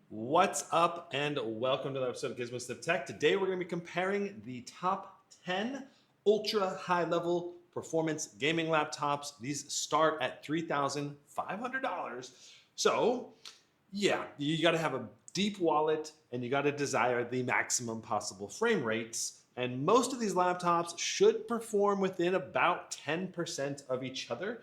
What's up and welcome to another episode of Gizmos of Tech. Today we're going to be comparing the top 10 ultra high level performance gaming laptops. These start at $3,500. So yeah, you got to have a deep wallet and you got to desire the maximum possible frame rates. And most of these laptops should perform within about 10% of each other,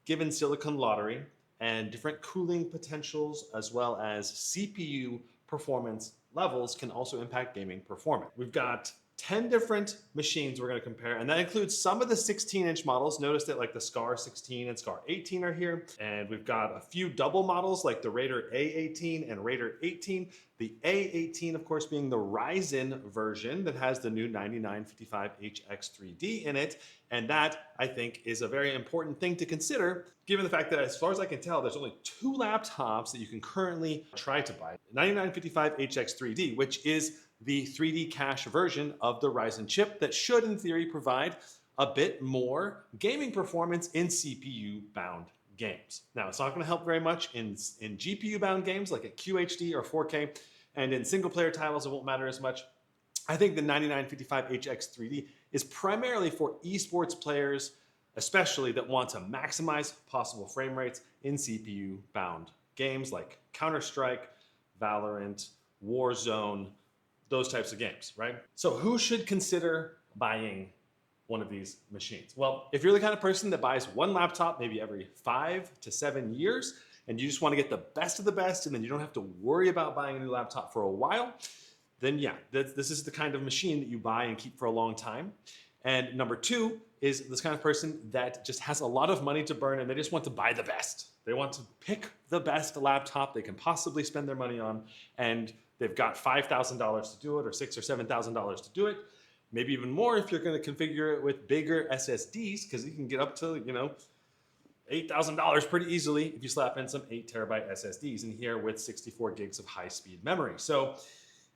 given silicon lottery and different cooling potentials, as well as CPU performance levels can also impact gaming performance. We've got 10 different machines we're going to compare, and that includes some of the 16-inch models. Notice that like the Scar 16 and Scar 18 are here, and we've got a few double models like the Raider A18 and Raider 18. The A18, of course, being the Ryzen version that has the new 9955HX3D in it, and that, I think, is a very important thing to consider, given the fact that, as far as I can tell, there's only two laptops that you can currently try to buy. 9955HX3D, which is the 3D cache version of the Ryzen chip that should, in theory, provide a bit more gaming performance in CPU-bound games. Now, it's not going to help very much in GPU-bound games like at QHD or 4K, and in single-player titles, it won't matter as much. I think the 9955HX3D is primarily for esports players, especially that want to maximize possible frame rates in CPU-bound games like Counter-Strike, Valorant, Warzone, those types of games, right? So who should consider buying one of these machines? Well, if you're the kind of person that buys one laptop maybe every 5 to 7 years, and you just want to get the best of the best, and then you don't have to worry about buying a new laptop for a while, then yeah, this is the kind of machine that you buy and keep for a long time. And number two is this kind of person that just has a lot of money to burn and they just want to buy the best. They want to pick the best laptop they can possibly spend their money on, and they've got $5,000 to do it, or $6,000 or $7,000 to do it. Maybe even more if you're going to configure it with bigger SSDs, because you can get up to, $8,000 pretty easily if you slap in some 8 terabyte SSDs in here with 64 gigs of high-speed memory. So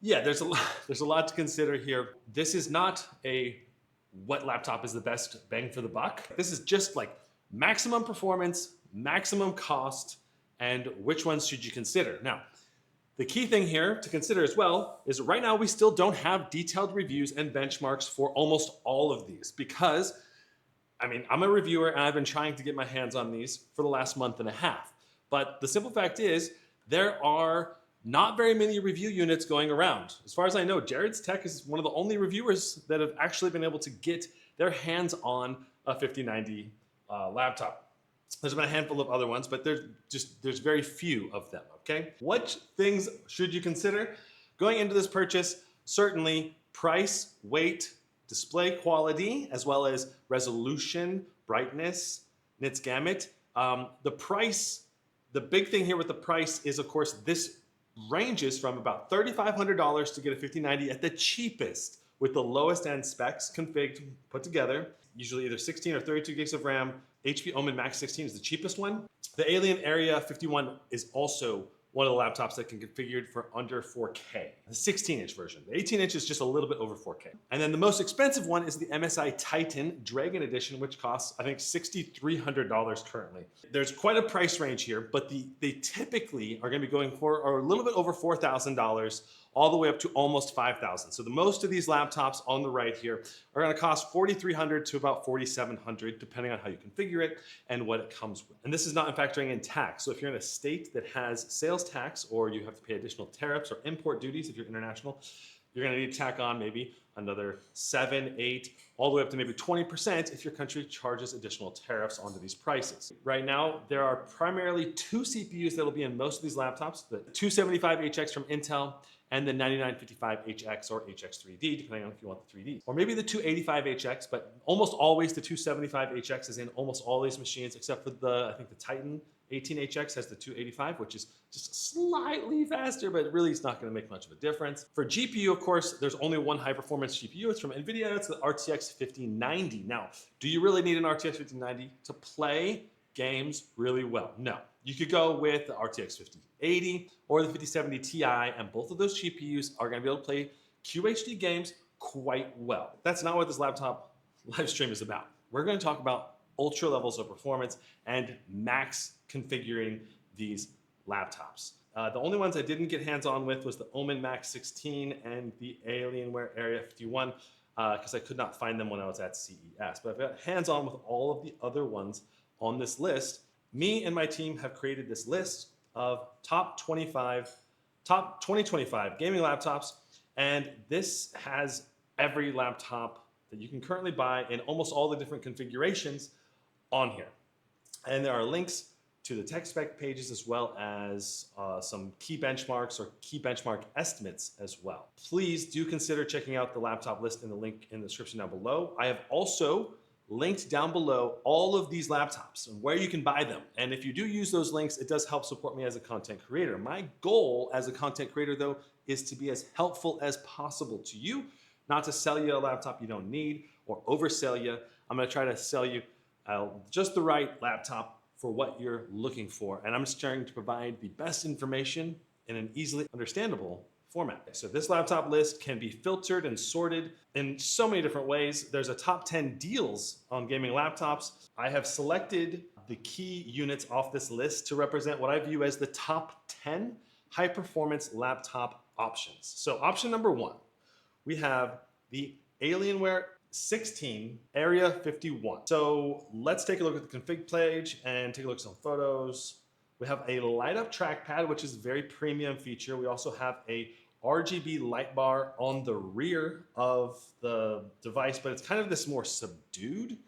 yeah, there's a lot to consider here. This is not a what laptop is the best bang for the buck. This is just like maximum performance, maximum cost, and which ones should you consider. Now, the key thing here to consider as well is right now we still don't have detailed reviews and benchmarks for almost all of these, because I'm a reviewer and I've been trying to get my hands on these for the last month and a half. But the simple fact is there are not very many review units going around. As far as I know, Jared's Tech is one of the only reviewers that have actually been able to get their hands on a 5090 laptop. There's been a handful of other ones, but there's very few of them, okay? What things should you consider going into this purchase? Certainly price, weight, display quality, as well as resolution, brightness, nits gamut. The price, the big thing here with the price is, of course, this ranges from about $3,500 to get a 5090 at the cheapest, with the lowest end specs configured, put together, usually either 16 or 32 gigs of RAM. HP Omen MAX 16 is the cheapest one. The Alien Area 51 is also one of the laptops that can be configured for under 4K. The 16-inch version. The 18-inch is just a little bit over 4K. And then the most expensive one is the MSI Titan Dragon Edition, which costs, I think, $6,300 currently. There's quite a price range here, but they typically are going to be going for a little bit over $4,000, all the way up to almost $5,000. So the most of these laptops on the right here are going to cost $4,300 to about $4,700, depending on how you configure it and what it comes with. And this is not factoring in tax. So if you're in a state that has sales tax, or you have to pay additional tariffs or import duties if you're international, you're going to need to tack on maybe another 7, 8, all the way up to maybe 20% if your country charges additional tariffs onto these prices. Right now, there are primarily two CPUs that will be in most of these laptops: the 275HX from Intel and the 9955HX or HX3D, depending on if you want the 3D. Or maybe the 285HX, but almost always the 275HX is in almost all these machines, except for I think the Titan 18HX has the 285, which is just slightly faster, but really it's not going to make much of a difference. For GPU, of course, there's only one high-performance GPU. It's from NVIDIA. It's the RTX 5090. Now, do you really need an RTX 5090 to play games really well? No. You could go with the RTX 5080 or the 5070 Ti, and both of those GPUs are going to be able to play QHD games quite well. That's not what this laptop live stream is about. We're going to talk about ultra levels of performance and max configuring these laptops. The only ones I didn't get hands-on with was the Omen MAX 16 and the Alienware Area 51 because I could not find them when I was at CES. But I've got hands-on with all of the other ones on this list. Me and my team have created this list of top 2025 gaming laptops, and this has every laptop that you can currently buy in almost all the different configurations on here. And there are links to the tech spec pages as well as some key benchmarks or key benchmark estimates as well. Please do consider checking out the laptop list in the link in the description down below. I have also linked down below all of these laptops and where you can buy them. And if you do use those links, it does help support me as a content creator. My goal as a content creator though is to be as helpful as possible to you, not to sell you a laptop you don't need or oversell you. I'm gonna try to sell you just the right laptop for what you're looking for. And I'm just trying to provide the best information in an easily understandable format. So this laptop list can be filtered and sorted in so many different ways. There's a top 10 deals on gaming laptops. I have selected the key units off this list to represent what I view as the top 10 high performance laptop options. So option number 1, we have the Alienware 16 Area 51. So let's take a look at the config page and take a look at some photos. We have a light up trackpad, which is a very premium feature. We also have a RGB light bar on the rear of the device, but it's kind of this more subdued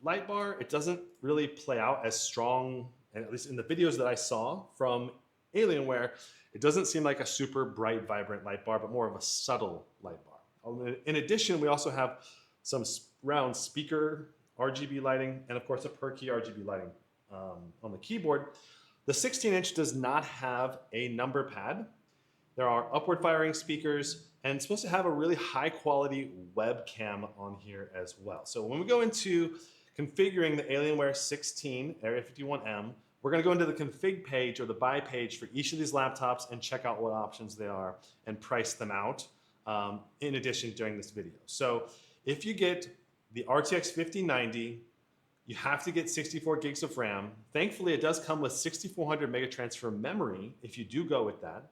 light bar. It doesn't really play out as strong, and at least in the videos that I saw from Alienware, it doesn't seem like a super bright, vibrant light bar, but more of a subtle light bar. In addition, we also have some round speaker RGB lighting, and of course a per key RGB lighting on the keyboard. The 16-inch does not have a number pad. There are upward firing speakers, and it's supposed to have a really high quality webcam on here as well. So when we go into configuring the Alienware 16 Area 51M, we're gonna go into the config page or the buy page for each of these laptops and check out what options they are and price them out in addition during this video. So if you get the RTX 5090, you have to get 64 gigs of RAM. Thankfully, it does come with 6400 megatransfer memory if you do go with that.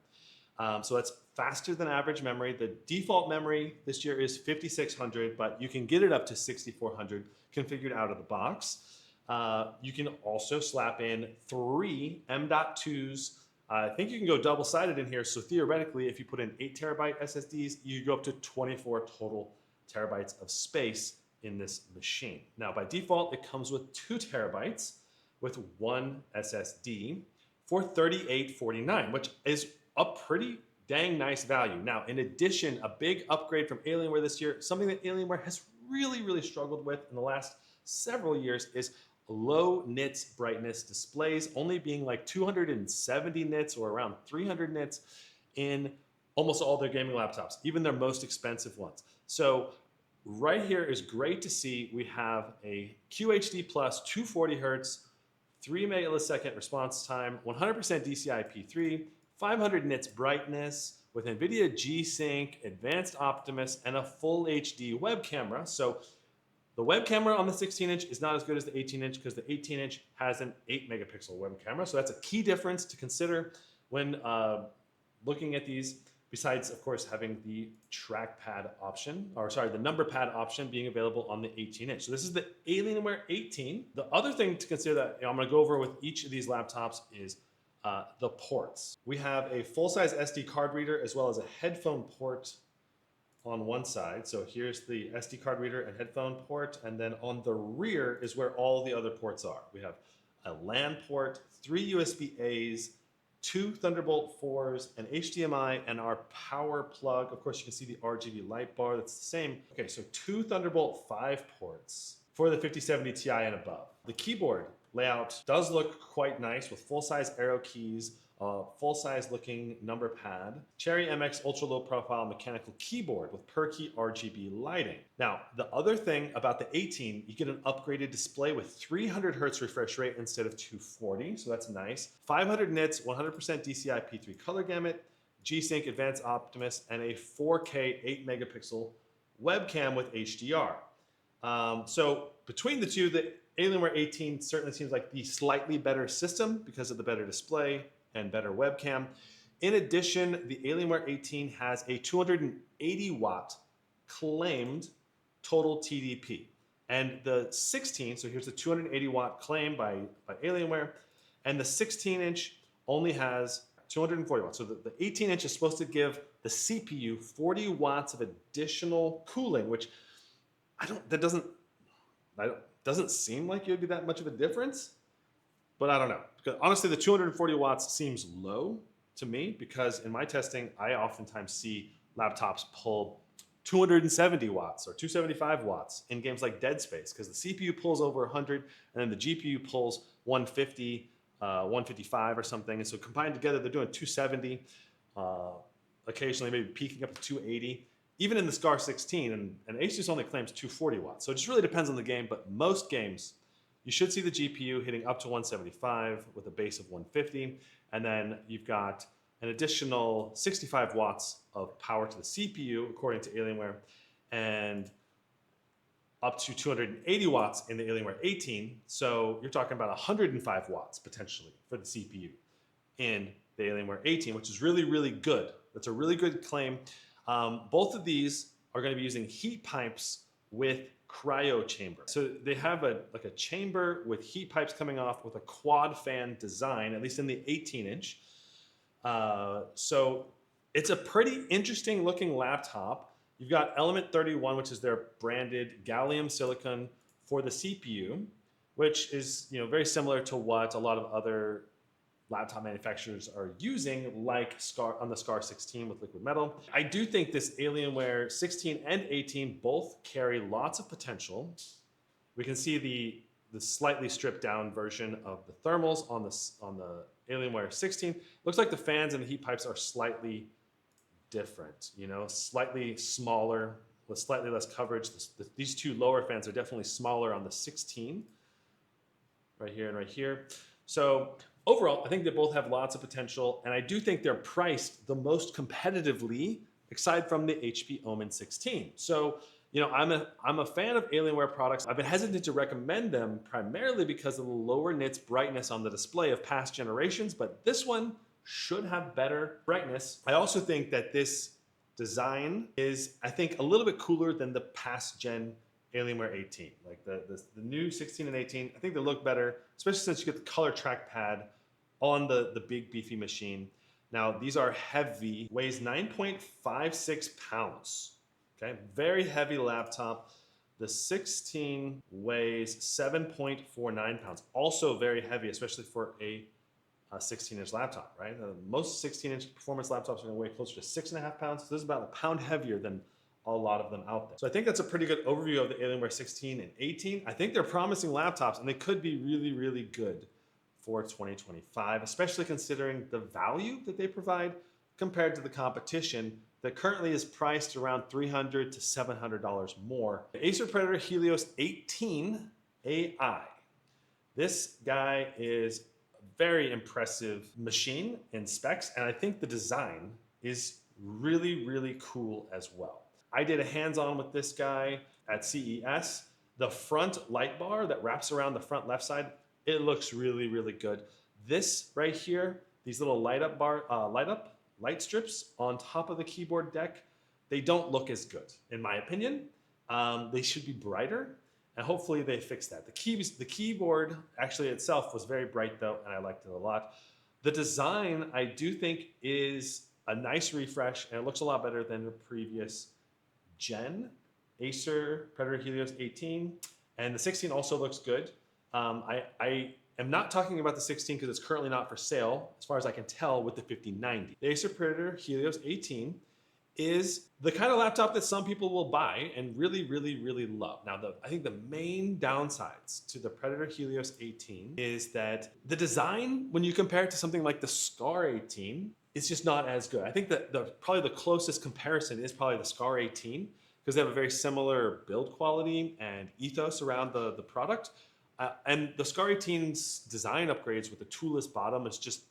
So that's faster than average memory. The default memory this year is 5600, but you can get it up to 6400 configured out of the box. You can also slap in 3 M.2s. I think you can go double-sided in here. So theoretically, if you put in 8 terabyte SSDs, you go up to 24 total terabytes of space in this machine. Now, by default, it comes with 2 terabytes with 1 SSD for $38.49, which is a pretty dang nice value. Now, in addition, a big upgrade from Alienware this year, something that Alienware has really struggled with in the last several years is low nits brightness displays, only being like 270 nits or around 300 nits in almost all their gaming laptops, even their most expensive ones. So right here is great to see. We have a QHD plus 240 hertz, 3 millisecond response time, 100% DCI-P3, 500 nits brightness with NVIDIA G-Sync, Advanced Optimus, and a full HD web camera. So the web camera on the 16-inch is not as good as the 18-inch because the 18-inch has an 8 megapixel web camera. So that's a key difference to consider when looking at these. Besides, of course, having the trackpad option, or sorry, the number pad option being available on the 18-inch. So this is the Alienware 18. The other thing to consider that I'm going to go over with each of these laptops is the ports. We have a full-size SD card reader as well as a headphone port on one side. So here's the SD card reader and headphone port, and then on the rear is where all the other ports are. We have a LAN port, 3 USB-As, 2 Thunderbolt 4s, an HDMI, and our power plug. Of course, you can see the RGB light bar. That's the same. Okay, so 2 Thunderbolt 5 ports for the 5070 Ti and above. The keyboard layout does look quite nice with full-size arrow keys, full-size looking number pad, Cherry MX ultra low profile mechanical keyboard with per key RGB lighting. Now, the other thing about the 18, you get an upgraded display with 300 hertz refresh rate instead of 240, so that's nice. 500 nits, 100% DCI-P3 color gamut, G-Sync Advanced Optimus, and a 4K 8 megapixel webcam with HDR. So between the two, the Alienware 18 certainly seems like the slightly better system because of the better display and better webcam. In addition, the Alienware 18 has a 280 watt claimed total TDP. And the 16, so here's the 280 watt claim by Alienware, and the 16 inch only has 240 watts. So the 18 inch is supposed to give the CPU 40 watts of additional cooling, which doesn't seem like it would be that much of a difference, but I don't know. Because honestly, the 240 watts seems low to me because in my testing, I oftentimes see laptops pull 270 watts or 275 watts in games like Dead Space because the CPU pulls over 100 and then the GPU pulls 150, 155 or something. And so combined together, they're doing 270, occasionally maybe peaking up to 280. Even in the SCAR 16, and Asus only claims 240 watts. So it just really depends on the game, but most games, you should see the GPU hitting up to 175 with a base of 150, and then you've got an additional 65 watts of power to the CPU, according to Alienware, and up to 280 watts in the Alienware 18. So you're talking about 105 watts potentially for the CPU in the Alienware 18, which is really, really good. That's a really good claim. Both of these are going to be using heat pipes with cryo chamber. So they have a chamber with heat pipes coming off with a quad fan design, at least in the 18 inch. So it's a pretty interesting looking laptop. You've got Element 31, which is their branded gallium silicon for the CPU, which is very similar to what a lot of other laptop manufacturers are using, like on the SCAR 16 with liquid metal. I do think this Alienware 16 and 18 both carry lots of potential. We can see the slightly stripped down version of the thermals on the Alienware 16. Looks like the fans and the heat pipes are slightly different, slightly smaller with slightly less coverage. These two lower fans are definitely smaller on the 16, right here and right here. So overall, I think they both have lots of potential, and I do think they're priced the most competitively, aside from the HP Omen 16. So, I'm a fan of Alienware products. I've been hesitant to recommend them primarily because of the lower nits brightness on the display of past generations, but this one should have better brightness. I also think that this design is, I think, a little bit cooler than the past gen Alienware 18. Like the new 16 and 18, I think they look better, especially since you get the color trackpad on the big beefy machine. Now these are heavy, weighs 9.56 pounds. Okay, very heavy laptop. The 16 weighs 7.49 pounds. Also very heavy, especially for a 16-inch laptop, right? Most 16-inch performance laptops are going to weigh closer to 6.5 pounds. So this is about a pound heavier than a lot of them out there. So I think that's a pretty good overview of the Alienware 16 and 18. I think they're promising laptops, and they could be really, really good for 2025, especially considering the value that they provide compared to the competition that currently is priced around $300 to $700 more. The Acer Predator Helios 18 AI. This guy is a very impressive machine in specs, and I think the design is really, really cool as well. I did a hands-on with this guy at CES. The front light bar that wraps around the front left side, it looks really, really good. This right here, these little light strips on top of the keyboard deck, they don't look as good, in my opinion. They should be brighter, and hopefully they fix that. The keyboard actually itself was very bright though, and I liked it a lot. The design, I do think, is a nice refresh, and it looks a lot better than the previous gen Acer Predator Helios 18, and the 16 also looks good. I am not talking about the 16 because it's currently not for sale, as far as I can tell, with the 5090. The Acer Predator Helios 18 is the kind of laptop that some people will buy and really, really, really love. Now, I think the main downsides to the Predator Helios 18 is that the design, when you compare it to something like the SCAR 18, it's just not as good. I think that probably the closest comparison is probably the SCAR 18 because they have a very similar build quality and ethos around the product. And the SCAR 18's design upgrades with the toolless bottom is just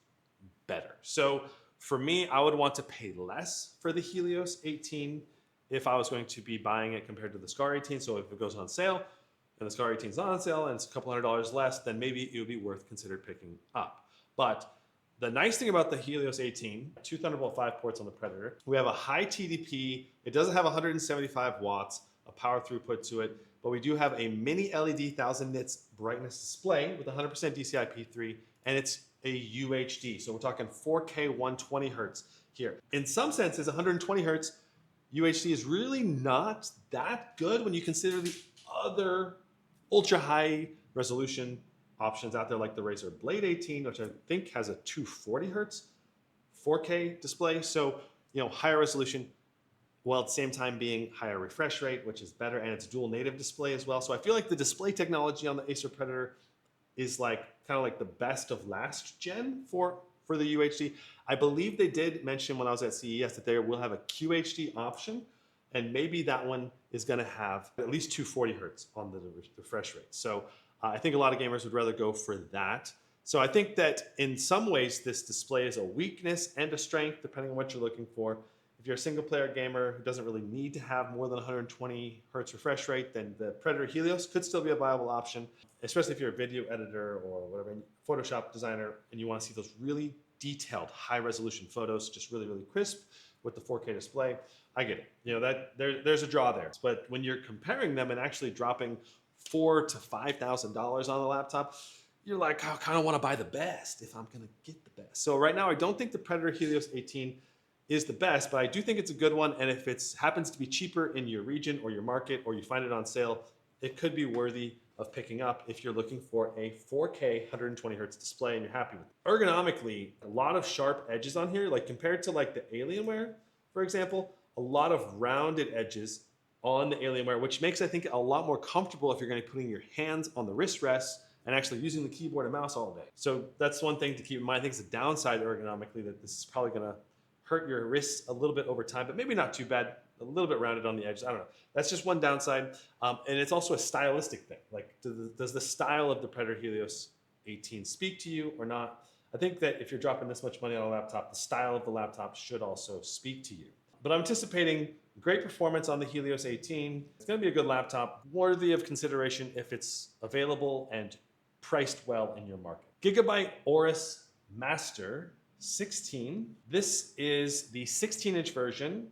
better. So for me, I would want to pay less for the Helios 18 if I was going to be buying it compared to the SCAR 18. So if it goes on sale and the SCAR 18 is not on sale and it's a couple $100 less, then maybe it would be worth considered picking up. But The nice thing about the Helios 18, 2 Thunderbolt 5 ports on the Predator, we have a high TDP. It doesn't have 175 watts, a power throughput to it, but we do have a mini LED 1000 nits brightness display with 100% DCI-P3, and it's a UHD. So we're talking 4K 120 hertz here. In some senses, 120 hertz UHD is really not that good when you consider the other ultra high resolution options out there, like the Razer Blade 18, which I think has a 240 hertz 4K display. So, higher resolution, while at the same time being higher refresh rate, which is better, and it's dual native display as well. So I feel like the display technology on the Acer Predator is kind of like the best of last gen for the UHD. I believe they did mention when I was at CES that they will have a QHD option, and maybe that one is going to have at least 240 hertz on the refresh rate. So I think a lot of gamers would rather go for that. So I think that in some ways this display is a weakness and a strength depending on what you're looking for. If you're a single player gamer who doesn't really need to have more than 120 hertz refresh rate, then the Predator Helios could still be a viable option, especially if you're a video editor or whatever, Photoshop designer, and you want to see those really detailed high resolution photos, just really, really crisp with the 4K display. I get it. There's a draw there. But when you're comparing them and actually dropping $4,000 to $5,000 on the laptop, you're like, I kind of want to buy the best if I'm going to get the best. So right now, I don't think the Predator Helios 18 is the best, but I do think it's a good one. And if it happens to be cheaper in your region or your market, or you find it on sale, it could be worthy of picking up if you're looking for a 4K 120 hertz display and you're happy with it. Ergonomically, a lot of sharp edges on here, like compared to the Alienware, for example, a lot of rounded edges on the Alienware, which makes, I think, a lot more comfortable if you're going to be putting your hands on the wrist rest and actually using the keyboard and mouse all day. So that's one thing to keep in mind. I think it's a downside ergonomically that this is probably going to hurt your wrists a little bit over time, but maybe not too bad, a little bit rounded on the edges. I don't know. That's just one downside. And it's also a stylistic thing. Does the style of the Predator Helios 18 speak to you or not? I think that if you're dropping this much money on a laptop, the style of the laptop should also speak to you. But I'm anticipating great performance on the Helios 18. It's going to be a good laptop, worthy of consideration if it's available and priced well in your market. Gigabyte Aorus Master 16. This is the 16-inch version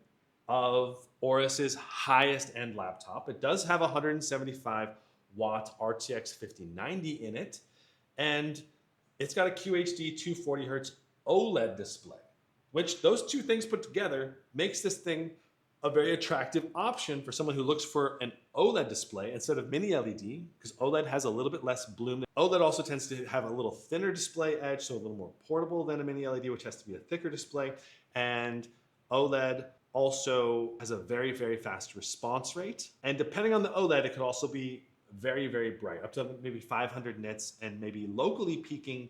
of Aorus's highest end laptop. It does have a 175 watt RTX 5090 in it, and it's got a QHD 240 hertz OLED display, which those two things put together makes this thing a very attractive option for someone who looks for an OLED display instead of mini LED, because OLED has a little bit less bloom. OLED also tends to have a little thinner display edge, so a little more portable than a mini LED, which has to be a thicker display. And OLED also has a very, very fast response rate. And depending on the OLED, it could also be very, very bright, up to maybe 500 nits and maybe locally peaking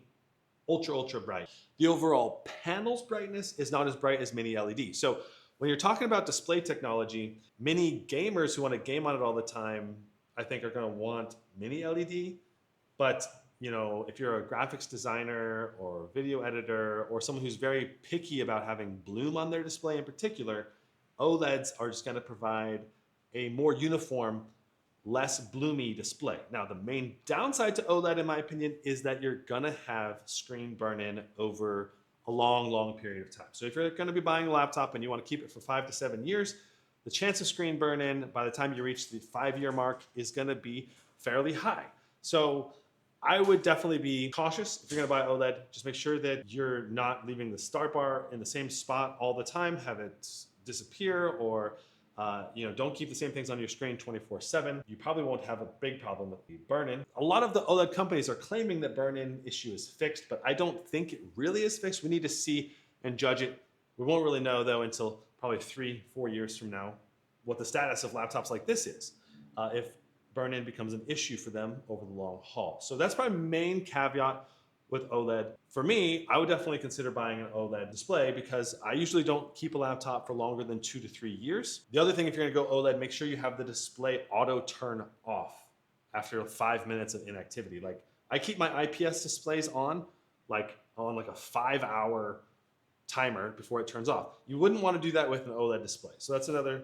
ultra, ultra bright. The overall panel's brightness is not as bright as mini LED. So when you're talking about display technology, many gamers who want to game on it all the time, I think are going to want mini LED. But if you're a graphics designer or video editor or someone who's very picky about having bloom on their display in particular, OLEDs are just going to provide a more uniform, less bloomy display. Now, the main downside to OLED, in my opinion, is that you're going to have screen burn-in over a long, long period of time. So if you're going to be buying a laptop and you want to keep it for 5 to 7 years, the chance of screen burn-in by the time you reach the 5-year mark is going to be fairly high. So I would definitely be cautious if you're going to buy OLED. Just make sure that you're not leaving the start bar in the same spot all the time, have it disappear, or don't keep the same things on your screen 24/7. You probably won't have a big problem with the burn-in. A lot of the OLED companies are claiming that burn-in issue is fixed, but I don't think it really is fixed. We need to see and judge it. We won't really know, though, until probably 3-4 years from now what the status of laptops like this is, if burn-in becomes an issue for them over the long haul. So that's my main caveat with OLED. For me, I would definitely consider buying an OLED display because I usually don't keep a laptop for longer than 2 to 3 years. The other thing, if you're gonna go OLED, make sure you have the display auto turn off after 5 minutes of inactivity. Like, I keep my IPS displays on a 5-hour timer before it turns off. You wouldn't want to do that with an OLED display. So that's another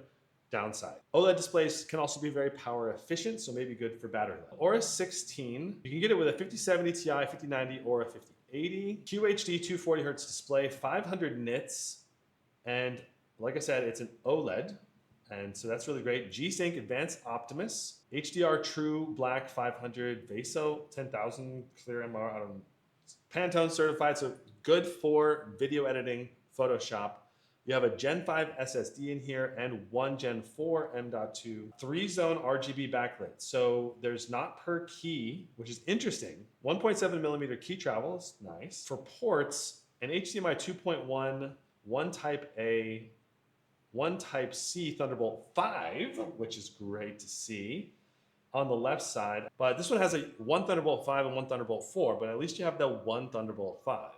downside. OLED displays can also be very power efficient, so maybe good for battery life. Aorus 16, you can get it with a 5070 Ti, 5090, or a 5080. 1080 QHD 240 hertz display, 500 nits, and like I said, it's an OLED, and so that's really great. G-Sync Advanced Optimus, HDR True Black 500, VESO 10,000 clear MR, I don't know, Pantone certified, so good for video editing, Photoshop. You have a Gen 5 SSD in here and one Gen 4 M.2 3-zone RGB backlit. So there's not per key, which is interesting. 1.7 millimeter key travel is nice. For ports, an HDMI 2.1, one Type A, one Type C Thunderbolt 5, which is great to see on the left side. But this one has one Thunderbolt 5 and one Thunderbolt 4, but at least you have the one Thunderbolt 5.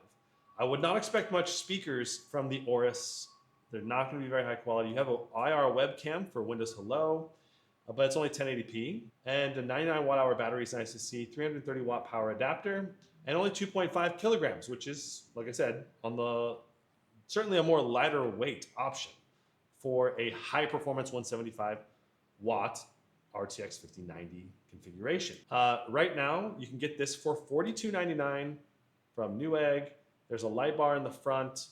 I would not expect much speakers from the Aorus. They're not going to be very high quality. You have an IR webcam for Windows Hello, but it's only 1080p. And a 99 watt-hour battery is nice to see. 330 watt power adapter, and only 2.5 kilograms, which is, like I said, on the certainly a more lighter weight option for a high performance 175 watt RTX 5090 configuration. Right now, you can get this for $42.99 from Newegg. There's a light bar in the front.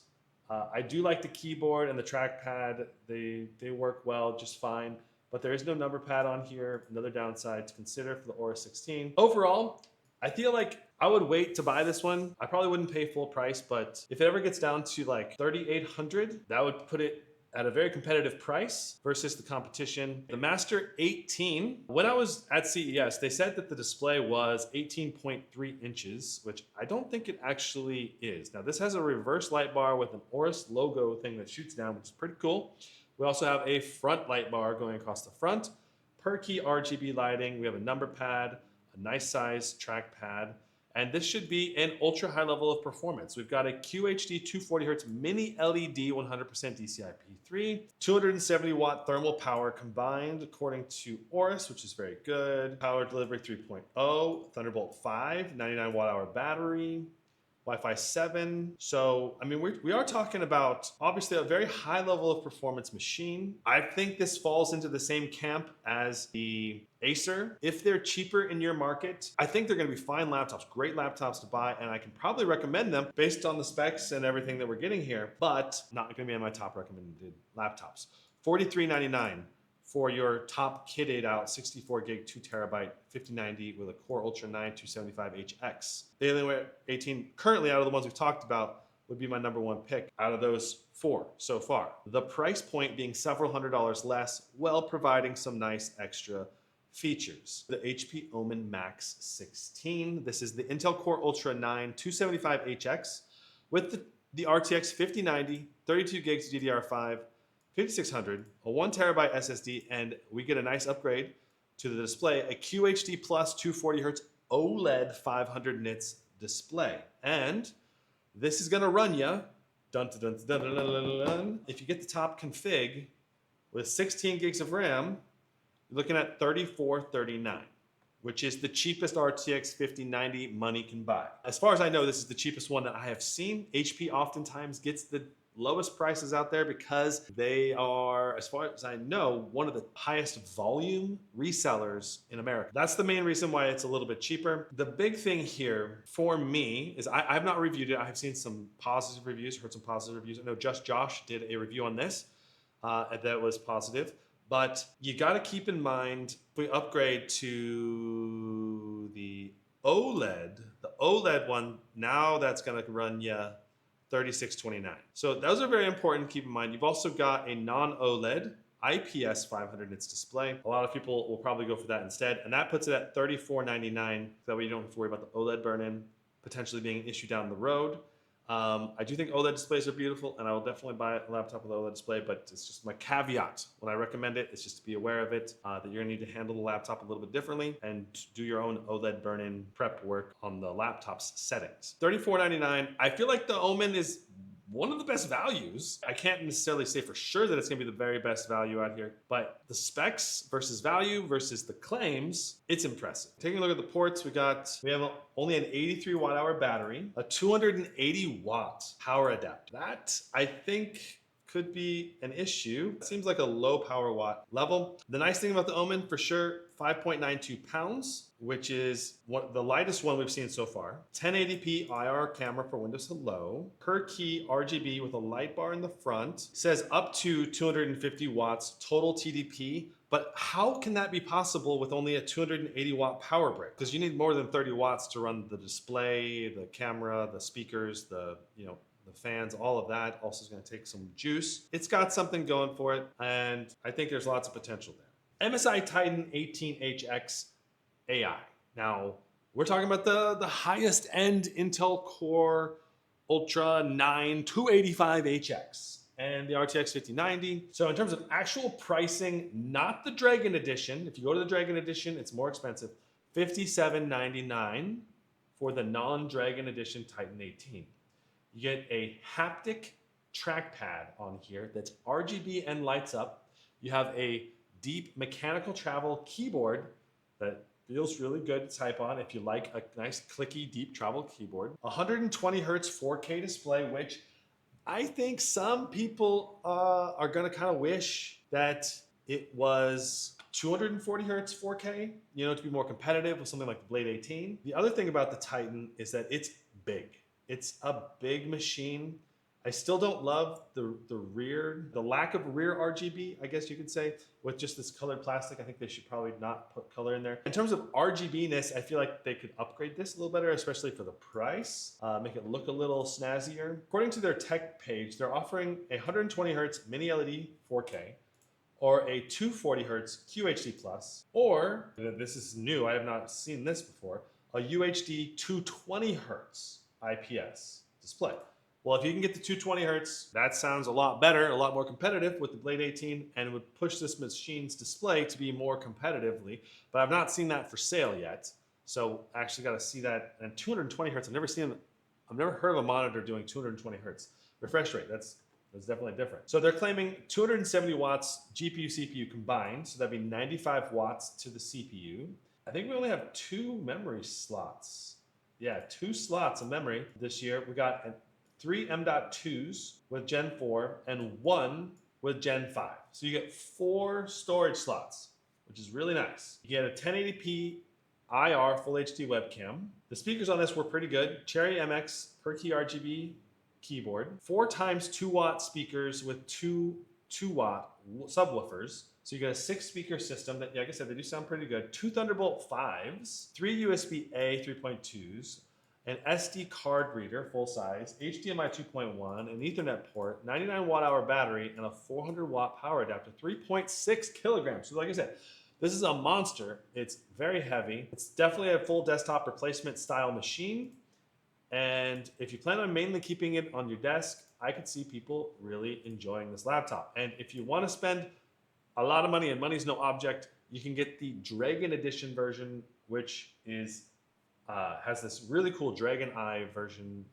I do like the keyboard and the trackpad. They work well, just fine. But there is no number pad on here. Another downside to consider for the Aorus 16. Overall, I feel like I would wait to buy this one. I probably wouldn't pay full price, but if it ever gets down to like $3,800, that would put it at a very competitive price versus the competition. The Master 18, when I was at CES, they said that the display was 18.3 inches, which I don't think it actually is. Now this has a reverse light bar with an Aorus logo thing that shoots down, which is pretty cool. We also have a front light bar going across the front, per key RGB lighting. We have a number pad, a nice size trackpad, and this should be an ultra high level of performance. We've got a QHD 240 hertz mini LED 100% DCI-P3, 270 watt thermal power combined according to Aorus, which is very good. Power delivery 3.0, Thunderbolt 5, 99 watt hour battery, Wi-Fi 7. So, I mean, we are talking about obviously a very high level of performance machine. I think this falls into the same camp as the Acer. If they're cheaper in your market, I think they're going to be fine laptops, great laptops to buy, and I can probably recommend them based on the specs and everything that we're getting here, but not going to be on my top recommended laptops. $43.99 for your top kitted out 64 gig 2 terabyte 5090 with a Core Ultra 9 275HX. The Alienware 18, currently out of the ones we've talked about, would be my number one pick out of those four so far. The price point being several $100s less, while providing some nice extra features. The HP Omen MAX 16. This is the Intel Core Ultra 9 275HX with the RTX 5090, 32 gigs DDR5, 5600, a 1 terabyte SSD, and we get a nice upgrade to the display, a QHD plus 240 hertz OLED 500 nits display. And this is gonna run you, if you get the top config with 16 gigs of RAM, you're looking at $34.39, which is the cheapest RTX 5090 money can buy. As far as I know, this is the cheapest one that I have seen. HP oftentimes gets the lowest prices out there because they are, as far as I know, one of the highest volume resellers in America. That's the main reason why it's a little bit cheaper. The big thing here for me is I've not reviewed it. I've seen some positive reviews, heard some positive reviews. I know Just Josh did a review on this that was positive, but you got to keep in mind, if we upgrade to the OLED one, now that's going to run you $36.29. So those are very important to keep in mind. You've also got a non-OLED IPS 500 nits display. A lot of people will probably go for that instead, and that puts it at $34.99. That way you don't have to worry about the OLED burn-in potentially being an issue down the road. I do think OLED displays are beautiful, and I will definitely buy a laptop with OLED display, but it's just my caveat when I recommend it. It's just to be aware of it, that you're gonna need to handle the laptop a little bit differently and do your own OLED burn-in prep work on the laptop's settings. $34.99. I feel like the Omen is one of the best values. I can't necessarily say for sure that it's gonna be the very best value out here, but the specs versus value versus the claims, it's impressive. Taking a look at the ports, we have only an 83 watt hour battery, a 280 watt power adapter. That, I think, could be an issue. It seems like a low power watt level. The nice thing about the Omen, for sure, 5.92 pounds, which is the lightest one we've seen so far. 1080p IR camera for Windows Hello. Per key RGB with a light bar in the front. Says up to 250 watts total TDP. But how can that be possible with only a 280 watt power brick? Because you need more than 30 watts to run the display, the camera, the speakers, the fans, all of that. Also is going to take some juice. It's got something going for it, and I think there's lots of potential there. MSI Titan 18HX AI. Now, we're talking about the highest end Intel Core Ultra 9 285HX and the RTX 5090. So in terms of actual pricing, not the Dragon Edition. If you go to the Dragon Edition, it's more expensive. $57.99 for the non-Dragon Edition Titan 18. You get a haptic trackpad on here that's RGB and lights up. You have a deep mechanical travel keyboard that feels really good to type on if you like a nice clicky deep travel keyboard. 120 hertz 4K display, which I think some people are gonna kind of wish that it was 240 hertz 4K, to be more competitive with something like the Blade 18. The other thing about the Titan is that it's big. It's a big machine. I still don't love the lack of rear RGB, I guess you could say, with just this colored plastic. I think they should probably not put color in there. In terms of RGB-ness, I feel like they could upgrade this a little better, especially for the price, make it look a little snazzier. According to their tech page, they're offering a 120 hertz mini LED 4K, or a 240 hertz QHD Plus, or, this is new, I have not seen this before, a UHD 220 hertz IPS display. Well, if you can get the 220 hertz, that sounds a lot better, a lot more competitive with the Blade 18, and would push this machine's display to be more competitively. But I've not seen that for sale yet, so I actually got to see that. And 220 hertz, I've never heard of a monitor doing 220 hertz refresh rate. That's definitely different. So they're claiming 270 watts GPU CPU combined, so that'd be 95 watts to the CPU. I think we only have 2 memory slots. Yeah, 2 slots of memory this year. We got 3 M.2s with Gen 4 and 1 with Gen 5. So you get 4 storage slots, which is really nice. You get a 1080p IR Full HD webcam. The speakers on this were pretty good. Cherry MX per key RGB keyboard. 4 times 2 watt speakers with 2 watt subwoofers. So you get a 6 speaker system that, like I said, they do sound pretty good. 2 Thunderbolt 5s, 3 USB-A 3.2s, an SD card reader, full size, HDMI 2.1, an Ethernet port, 99 watt hour battery, and a 400 watt power adapter, 3.6 kilograms. So like I said, this is a monster. It's very heavy. It's definitely a full desktop replacement style machine. And if you plan on mainly keeping it on your desk, I could see people really enjoying this laptop. And if you want to spend a lot of money, and money's no object, you can get the Dragon Edition version, which is has this really cool dragon eye version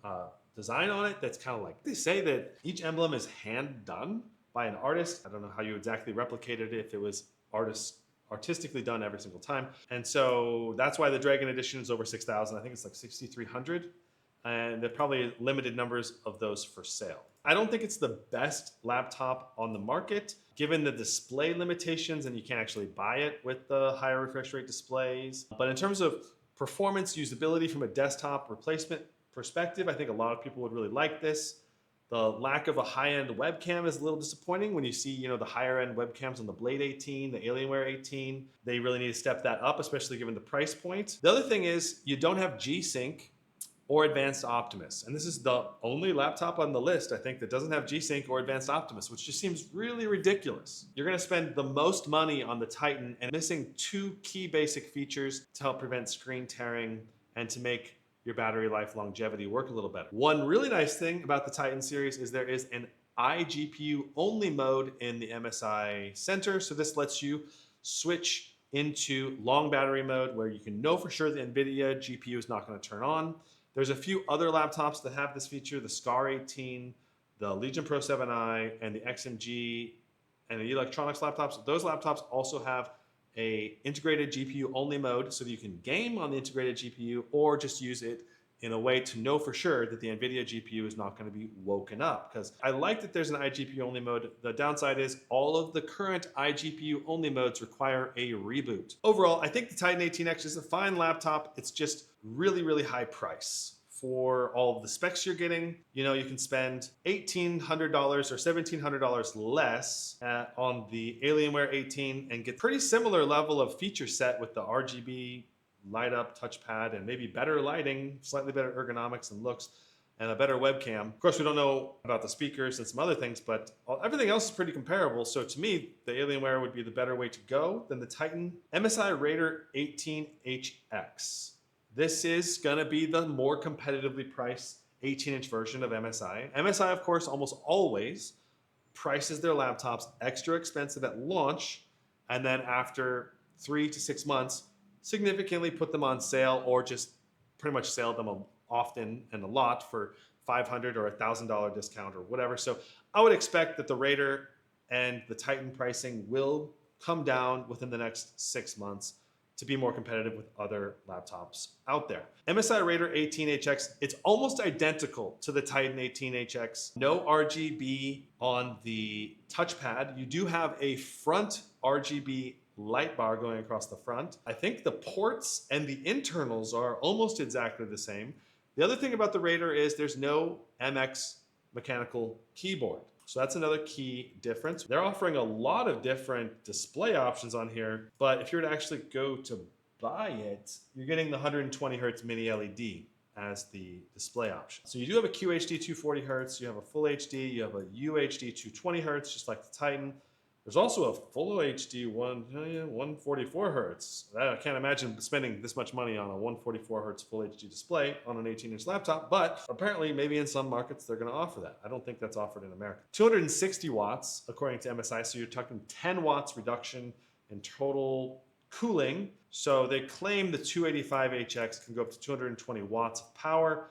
design on it that's kind of like, they say that each emblem is hand done by an artist. I don't know how you exactly replicated it, if it was artistically done every single time. And so that's why the Dragon Edition is over 6,000. I think it's like 6,300. And there are probably limited numbers of those for sale. I don't think it's the best laptop on the market, given the display limitations, and you can't actually buy it with the higher refresh rate displays. But in terms of performance, usability from a desktop replacement perspective, I think a lot of people would really like this. The lack of a high-end webcam is a little disappointing when you see, the higher-end webcams on the Blade 18, the Alienware 18. They really need to step that up, especially given the price point. The other thing is you don't have G-Sync or Advanced Optimus. And this is the only laptop on the list, I think, that doesn't have G-Sync or Advanced Optimus, which just seems really ridiculous. You're gonna spend the most money on the Titan and missing 2 key basic features to help prevent screen tearing and to make your battery life longevity work a little better. One really nice thing about the Titan series is there is an iGPU only mode in the MSI Center. So this lets you switch into long battery mode where you can know for sure the NVIDIA GPU is not gonna turn on. There's a few other laptops that have this feature, the Scar 18, the Legion Pro 7i, and the XMG, and the Eluktronics laptops. Those laptops also have a integrated GPU only mode so that you can game on the integrated GPU or just use it in a way to know for sure that the NVIDIA GPU is not going to be woken up. Because I like that there's an iGPU only mode. The downside is all of the current iGPU only modes require a reboot. Overall, I think the Titan 18X is a fine laptop. It's just really, really high price. For all of the specs you're getting, you know, you can spend $1,800 or $1,700 less on the Alienware 18 and get pretty similar level of feature set with the RGB light up touchpad and maybe better lighting, slightly better ergonomics and looks, and a better webcam. Of course, we don't know about the speakers and some other things, but everything else is pretty comparable. So to me, the Alienware would be the better way to go than the Titan. MSI Raider 18HX. This is going to be the more competitively priced 18-inch version of MSI. MSI, of course, almost always prices their laptops extra expensive at launch, and then after 3 to 6 months, significantly put them on sale or just pretty much sell them often and a lot for $500 or $1,000 discount or whatever. So I would expect that the Raider and the Titan pricing will come down within the next 6 months to be more competitive with other laptops out there. MSI Raider 18HX, it's almost identical to the Titan 18HX. No RGB on the touchpad. You do have a front RGB light bar going across the front. I think the ports and the internals are almost exactly the same. The other thing about the Raider is there's no MX mechanical keyboard. So that's another key difference. They're offering a lot of different display options on here, but if you were to actually go to buy it, you're getting the 120 Hertz mini LED as the display option. So you do have a QHD 240 Hertz, you have a full HD, you have a UHD 220 Hertz, just like the Titan. There's also a full HD 144 Hertz. I can't imagine spending this much money on a 144 Hertz full HD display on an 18-inch laptop, but apparently maybe in some markets they're going to offer that. I don't think that's offered in America. 260 watts, according to MSI, so you're talking 10 watts reduction in total cooling. So they claim the 285HX can go up to 220 watts of power.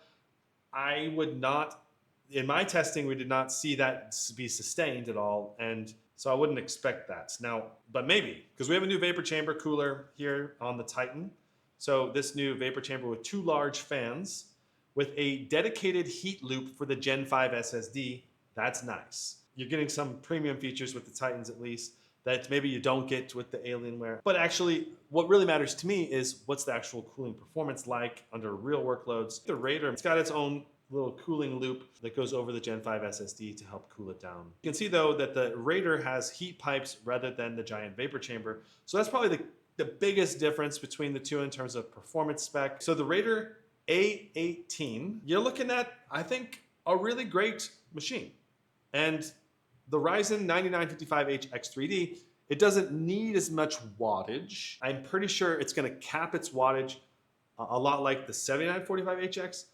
I would not, in my testing, we did not see that be sustained at all, and so I wouldn't expect that. Now, but maybe, because we have a new vapor chamber cooler here on the Titan. So this new vapor chamber with 2 large fans with a dedicated heat loop for the Gen 5 SSD, that's nice. You're getting some premium features with the Titans at least that maybe you don't get with the Alienware. But actually, what really matters to me is what's the actual cooling performance like under real workloads. The Raider, it's got its own little cooling loop that goes over the Gen 5 SSD to help cool it down. You can see though that the Raider has heat pipes rather than the giant vapor chamber. So that's probably the biggest difference between the two in terms of performance spec. So the Raider A18, you're looking at, I think, a really great machine. And the Ryzen 9955H X3D, it doesn't need as much wattage. I'm pretty sure it's going to cap its wattage a lot like the 7945HX,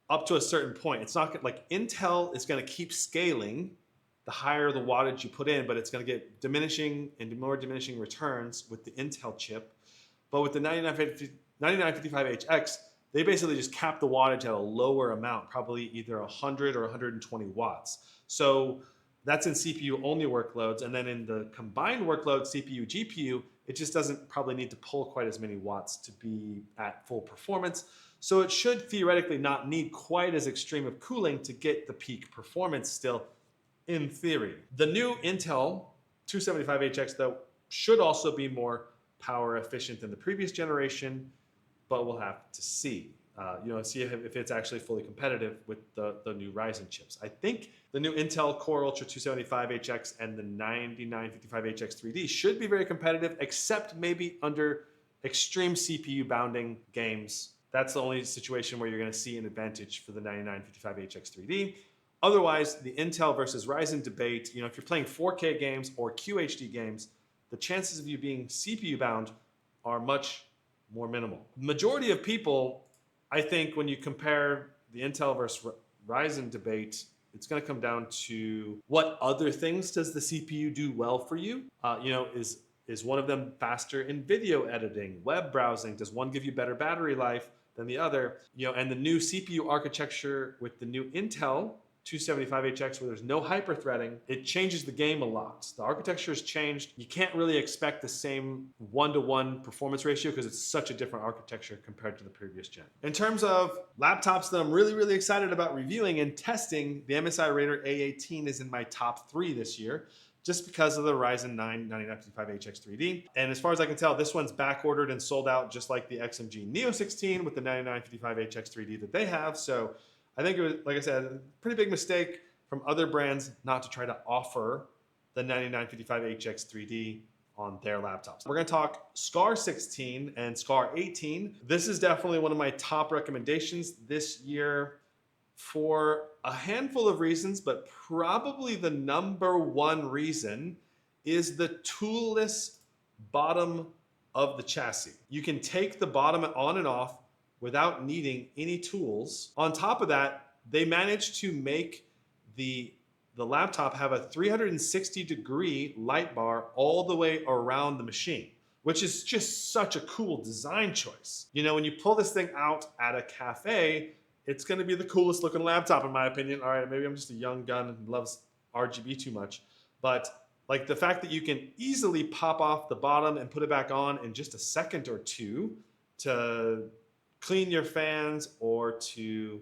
up to a certain point. It's not like Intel is going to keep scaling the higher the wattage you put in, but it's going to get diminishing and more diminishing returns with the Intel chip. But with the 9955HX, they basically just cap the wattage at a lower amount, probably either 100 or 120 watts. So that's in CPU only workloads. And then in the combined workload, CPU, GPU, it just doesn't probably need to pull quite as many watts to be at full performance. So it should theoretically not need quite as extreme of cooling to get the peak performance still, in theory. The new Intel 275HX, though, should also be more power efficient than the previous generation, but we'll have to see. See if it's actually fully competitive with the new Ryzen chips. I think the new Intel Core Ultra 275HX and the 9955HX 3D should be very competitive, except maybe under extreme CPU bounding games. That's the only situation where you're going to see an advantage for the 9955HX 3D. Otherwise, the Intel versus Ryzen debate, if you're playing 4K games or QHD games, the chances of you being CPU bound are much more minimal. The majority of people, I think, when you compare the Intel versus Ryzen debate, it's going to come down to what other things does the CPU do well for you? Is one of them faster in video editing, web browsing? Does one give you better battery life than the other? And the new CPU architecture with the new Intel 275HX where there's no hyper-threading, it changes the game a lot. The architecture has changed. You can't really expect the same one-to-one performance ratio because it's such a different architecture compared to the previous gen. In terms of laptops that I'm really excited about reviewing and testing, the MSI Raider A18 is in my top 3 this year, just because of the Ryzen 9 9955HX 3D. And as far as I can tell, this one's back ordered and sold out just like the XMG Neo 16 with the 9955HX 3D that they have. So I think it was, like I said, a pretty big mistake from other brands not to try to offer the 9955HX 3D on their laptops. We're gonna talk SCAR 16 and SCAR 18. This is definitely one of my top recommendations this year for a handful of reasons, but probably the #1 reason is the toolless bottom of the chassis. You can take the bottom on and off without needing any tools. On top of that, they managed to make the laptop have a 360-degree light bar all the way around the machine, which is just such a cool design choice. You know, when you pull this thing out at a cafe, it's going to be the coolest looking laptop in my opinion. All right, maybe I'm just a young gun and loves RGB too much, but like the fact that you can easily pop off the bottom and put it back on in just a second or two to clean your fans or to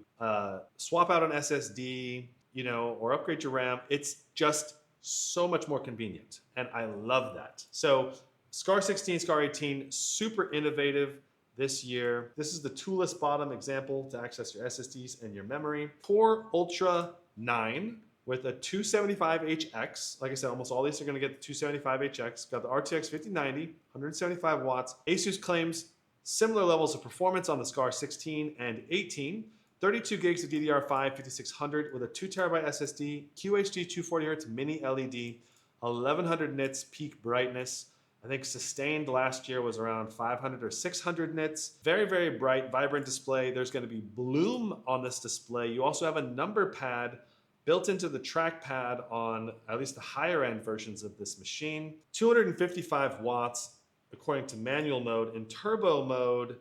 swap out an SSD, you know, or upgrade your RAM. It's just so much more convenient, and I love that. So SCAR 16, SCAR 18, super innovative this year. This is the toolless bottom example to access your SSDs and your memory. Core Ultra 9 with a 275HX. Like I said, almost all these are going to get the 275HX. Got the RTX 5090, 175 watts. Asus claims similar levels of performance on the SCAR 16 and 18. 32 gigs of DDR5 5600 with a 2TB SSD, QHD 240Hz mini LED, 1100 nits peak brightness. I think sustained last year was around 500 or 600 nits. Very bright, vibrant display. There's going to be bloom on this display. You also have a number pad built into the trackpad on at least the higher end versions of this machine. 255 watts according to manual mode. In turbo mode,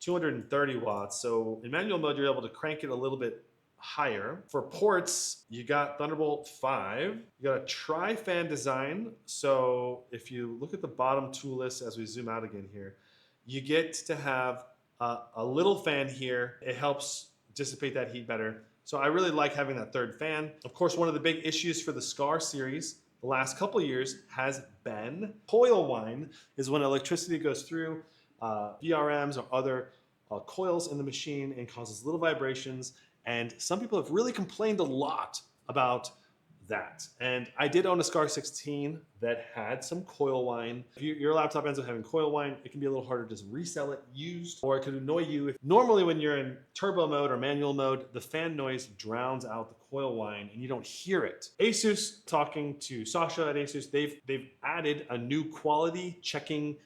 230 watts. So in manual mode, you're able to crank it a little bit higher. For ports, you got Thunderbolt 5. You got a tri-fan design. So if you look at the bottom tool list as we zoom out again here, you get to have a little fan here. It helps dissipate that heat better. So I really like having that third fan. Of course, one of the big issues for the SCAR series the last couple of years has been coil whine, is when electricity goes through VRMs or other coils in the machine and causes little vibrations. And some people have really complained a lot about that. And I did own a SCAR 16 that had some coil whine. If your laptop ends up having coil whine, it can be a little harder to just resell it used, or it could annoy you. Normally when you're in turbo mode or manual mode, the fan noise drowns out the coil whine and you don't hear it. Asus, talking to Sasha at Asus, they've added a new quality checking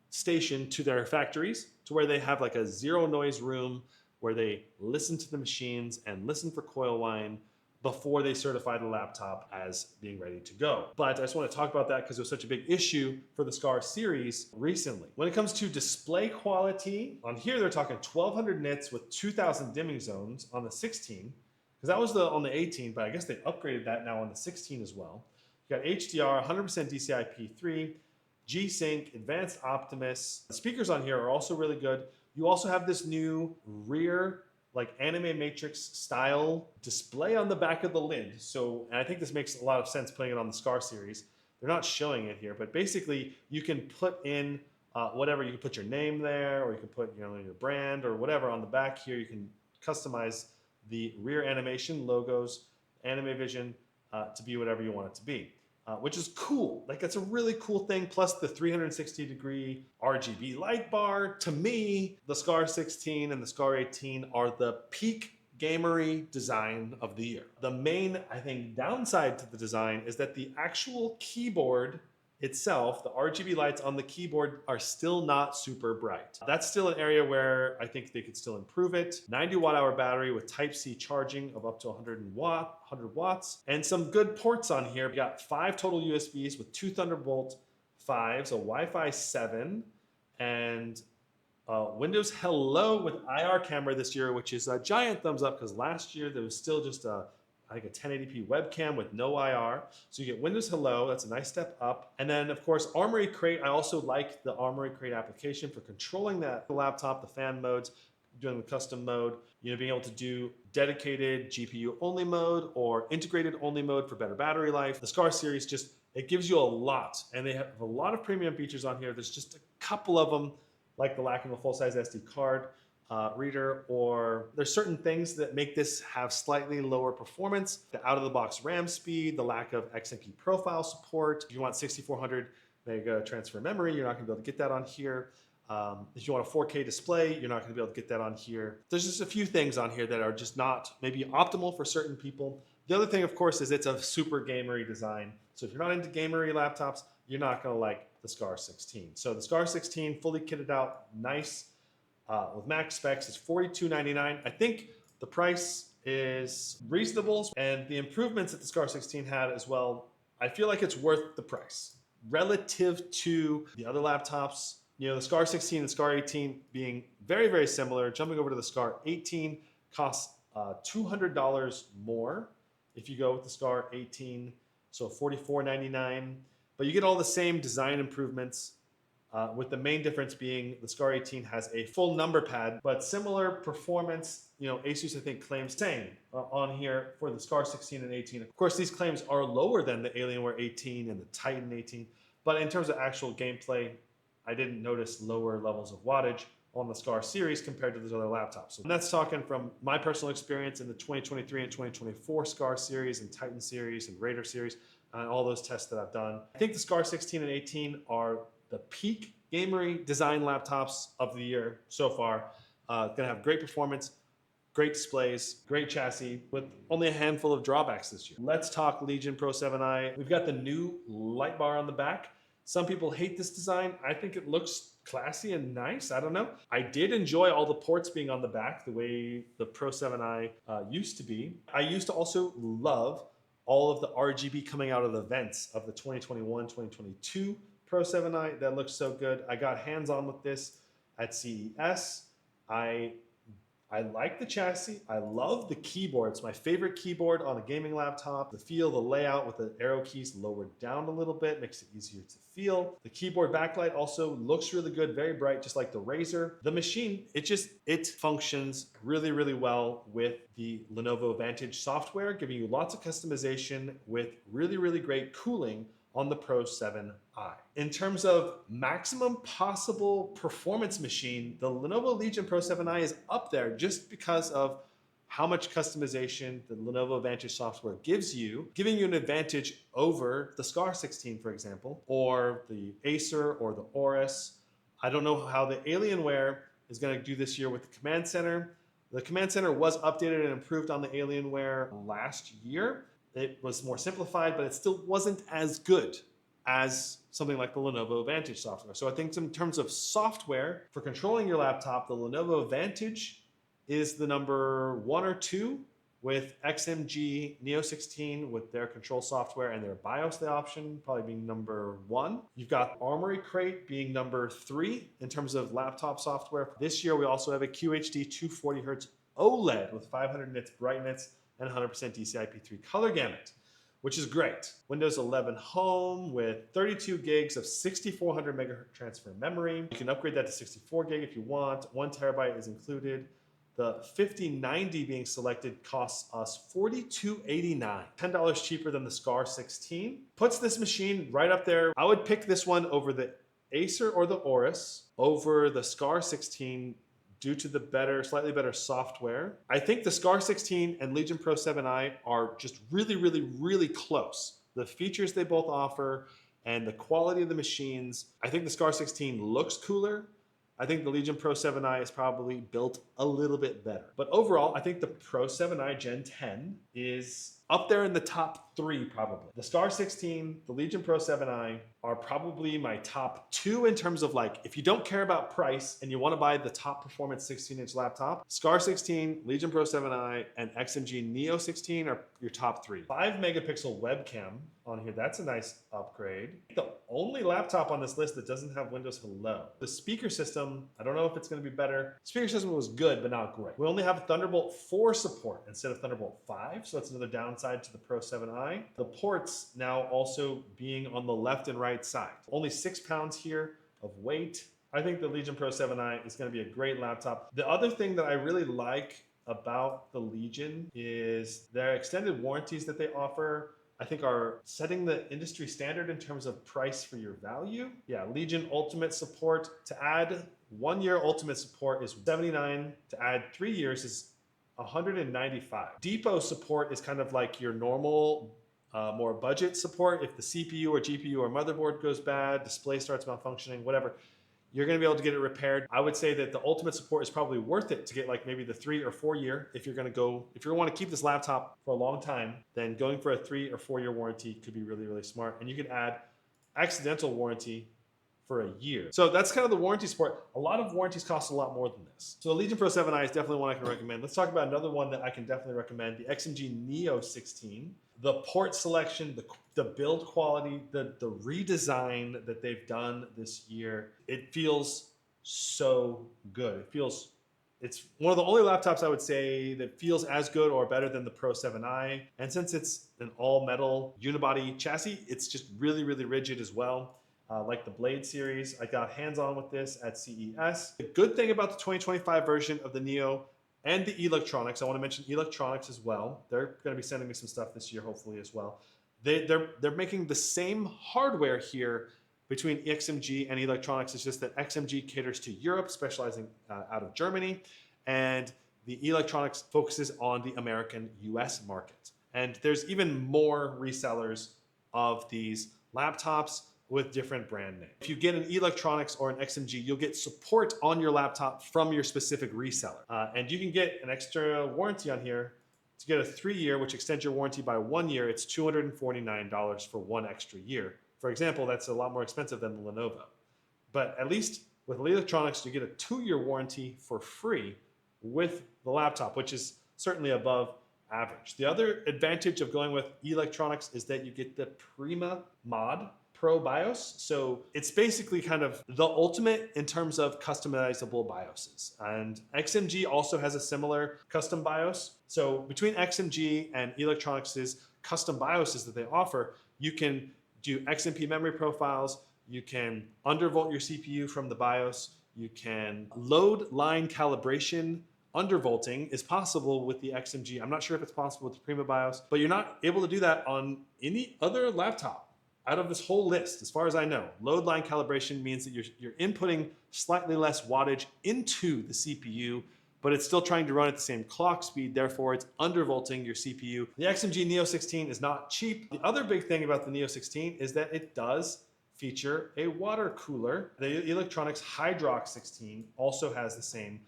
station to their factories to where they have like a zero noise room where they listen to the machines and listen for coil whine before they certify the laptop as being ready to go. But I just want to talk about that because it was such a big issue for the SCAR series recently. When it comes to display quality, on here they're talking 1200 nits with 2000 dimming zones on the 16, because that was on the 18, but I guess they upgraded that now on the 16 as well. You got HDR, 100% DCI-P3, G-Sync, Advanced Optimus. The speakers on here are also really good. You also have this new rear, like anime matrix style display on the back of the lid. So, and I think this makes a lot of sense putting it on the SCAR series. They're not showing it here, but basically you can put in whatever. You can put your name there, or you can put, you know, your brand or whatever on the back here. You can customize the rear animation logos, Anime Vision to be whatever you want it to be. Which is cool. Like, that's a really cool thing. Plus the 360-degree RGB light bar. To me, the SCAR 16 and the SCAR 18 are the peak gamery design of the year. The main, I think, downside to the design is that the actual keyboard itself, the RGB lights on the keyboard, are still not super bright. That's still an area where I think they could still improve it. 90 watt-hour battery with Type-C charging of up to 100 watts, and some good ports on here. We got 5 total USBs with 2 Thunderbolt 5s, a Wi-Fi 7, and Windows Hello with IR camera this year, which is a giant thumbs up because last year there was still just a I think a 1080p webcam with no IR. So you get Windows Hello, that's a nice step up. And then of course, Armory Crate. I also like the Armory Crate application for controlling that laptop, the fan modes, doing the custom mode, being able to do dedicated GPU only mode or integrated only mode for better battery life. The Scar series it gives you a lot, and they have a lot of premium features on here. There's just a couple of them, like the lack of a full-size SD card reader, or there's certain things that make this have slightly lower performance. The out-of-the-box RAM speed, the lack of XMP profile support. If you want 6400 mega transfer memory, you're not going to be able to get that on here. If you want a 4K display, you're not going to be able to get that on here. There's just a few things on here that are just not maybe optimal for certain people. The other thing, of course, is it's a super gamery design. So if you're not into gamery laptops, you're not going to like the Scar 16. So the Scar 16, fully kitted out, nice, with max specs, is $42.99. I think the price is reasonable, and the improvements that the Scar 16 had as well, I feel like it's worth the price relative to the other laptops. The Scar 16 and Scar 18 being very, very similar. Jumping over to the Scar 18 costs $200 more if you go with the Scar 18, so $44.99. But you get all the same design improvements, with the main difference being the Scar 18 has a full number pad, but similar performance. Asus, I think, claims same on here for the Scar 16 and 18. Of course, these claims are lower than the Alienware 18 and the Titan 18, but in terms of actual gameplay, I didn't notice lower levels of wattage on the Scar series compared to those other laptops. And that's talking from my personal experience in the 2023 and 2024 Scar series and Titan series and Raider series, and all those tests that I've done. I think the Scar 16 and 18 are the peak gamery design laptops of the year so far. Gonna have great performance, great displays, great chassis, with only a handful of drawbacks this year. Let's talk Legion Pro 7i. We've got the new light bar on the back. Some people hate this design. I think it looks classy and nice. I don't know. I did enjoy all the ports being on the back the way the Pro 7i used to be. I used to also love all of the RGB coming out of the vents of the 2021, 2022 Pro 7i. That looks so good. I got hands-on with this at CES. I like the chassis. I love the keyboard. It's my favorite keyboard on a gaming laptop. The feel, the layout with the arrow keys lowered down a little bit makes it easier to feel. The keyboard backlight also looks really good, very bright, just like the Razer. The machine, it functions really, really well with the Lenovo Vantage software, giving you lots of customization with really, really great cooling on the Pro 7i. In terms of maximum possible performance machine, the Lenovo Legion Pro 7i is up there just because of how much customization the Lenovo Vantage software gives you, giving you an advantage over the Scar 16, for example, or the Acer or the Aorus. I don't know how the Alienware is going to do this year with the Command Center. The Command Center was updated and improved on the Alienware last year. It was more simplified, but it still wasn't as good as something like the Lenovo Vantage software. So I think in terms of software for controlling your laptop, the Lenovo Vantage is the number 1 or 2, with XMG Neo 16 with their control software and their BIOS the option probably being number 1. You've got Armory Crate being number 3 in terms of laptop software. This year we also have a QHD 240Hz OLED with 500 nits brightness and 100% DCI-P3 color gamut, which is great. Windows 11 Home with 32 gigs of 6400 megahertz transfer memory. You can upgrade that to 64 gig if you want. 1 terabyte is included. The 5090 being selected costs us $42.89, $10 cheaper than the Scar 16. Puts this machine right up there. I would pick this one over the Acer or the Aorus, over the Scar 16, due to the slightly better software. I think the Scar 16 and Legion Pro 7i are just really, really, really close. The features they both offer and the quality of the machines. I think the Scar 16 looks cooler. I think the Legion Pro 7i is probably built a little bit better. But overall, I think the Pro 7i Gen 10 is up there in the top 3 probably. The Scar 16, the Legion Pro 7i are probably my top 2 in terms of, like, if you don't care about price and you want to buy the top performance 16-inch laptop, Scar 16, Legion Pro 7i, and XMG Neo 16 are your top 3. 5 megapixel webcam on here, that's a nice upgrade. The only laptop on this list that doesn't have Windows Hello. The speaker system, I don't know if it's going to be better. Speaker system was good, but not great. We only have Thunderbolt 4 support instead of Thunderbolt 5, so that's another downside downside to the Pro 7i. The ports now also being on the left and right side. Only 6 pounds here of weight. I think the Legion Pro 7i is going to be a great laptop. The other thing that I really like about the Legion is their extended warranties that they offer, I think are setting the industry standard in terms of price for your value. Yeah, Legion Ultimate support, to add 1 year Ultimate support is $79. To add 3 years is $195. Depot support is kind of like your normal, more budget support. If the CPU or GPU or motherboard goes bad, display starts malfunctioning, whatever, you're going to be able to get it repaired. I would say that the Ultimate support is probably worth it to get like maybe the 3 or 4 year. If you're going to want to keep this laptop for a long time, then going for a 3 or 4 year warranty could be really, really smart. And you could add accidental warranty for a year. So that's kind of the warranty support. A lot of warranties cost a lot more than this. So the Legion Pro 7i is definitely one I can recommend. Let's talk about another one that I can definitely recommend, the XMG Neo 16. The port selection, the build quality, the redesign that they've done this year, it feels so good. It's one of the only laptops I would say that feels as good or better than the Pro 7i. And since it's an all metal unibody chassis, it's just really, really rigid as well. Like the Blade series, I got hands-on with this at CES. The good thing about the 2025 version of the Neo and the Eluktronics, I want to mention Eluktronics as well. They're going to be sending me some stuff this year, hopefully as well. They're making the same hardware here between XMG and Eluktronics. It's just that XMG caters to Europe, specializing out of Germany, and the Eluktronics focuses on the American US market. And there's even more resellers of these laptops with different brand names. If you get an Eluktronics or an XMG, you'll get support on your laptop from your specific reseller. And you can get an extra warranty on here. To get a 3 year, which extends your warranty by 1 year, it's $249 for 1 extra year. For example, that's a lot more expensive than the Lenovo. But at least with Eluktronics, you get a 2 year warranty for free with the laptop, which is certainly above average. The other advantage of going with Eluktronics is that you get the Prima Mod Pro BIOS. So it's basically kind of the ultimate in terms of customizable BIOSes. And XMG also has a similar custom BIOS. So between XMG and Eluktronics' custom BIOSes that they offer, you can do XMP memory profiles, you can undervolt your CPU from the BIOS, you can load line calibration. Undervolting is possible with the XMG. I'm not sure if it's possible with the Prima BIOS, but you're not able to do that on any other laptop out of this whole list, as far as I know. Load line calibration means that you're inputting slightly less wattage into the CPU, but it's still trying to run at the same clock speed, therefore it's undervolting your CPU. The XMG Neo 16 is not cheap. The other big thing about the Neo 16 is that it does feature a water cooler. The Eluktronics Hydroc 16 also has the same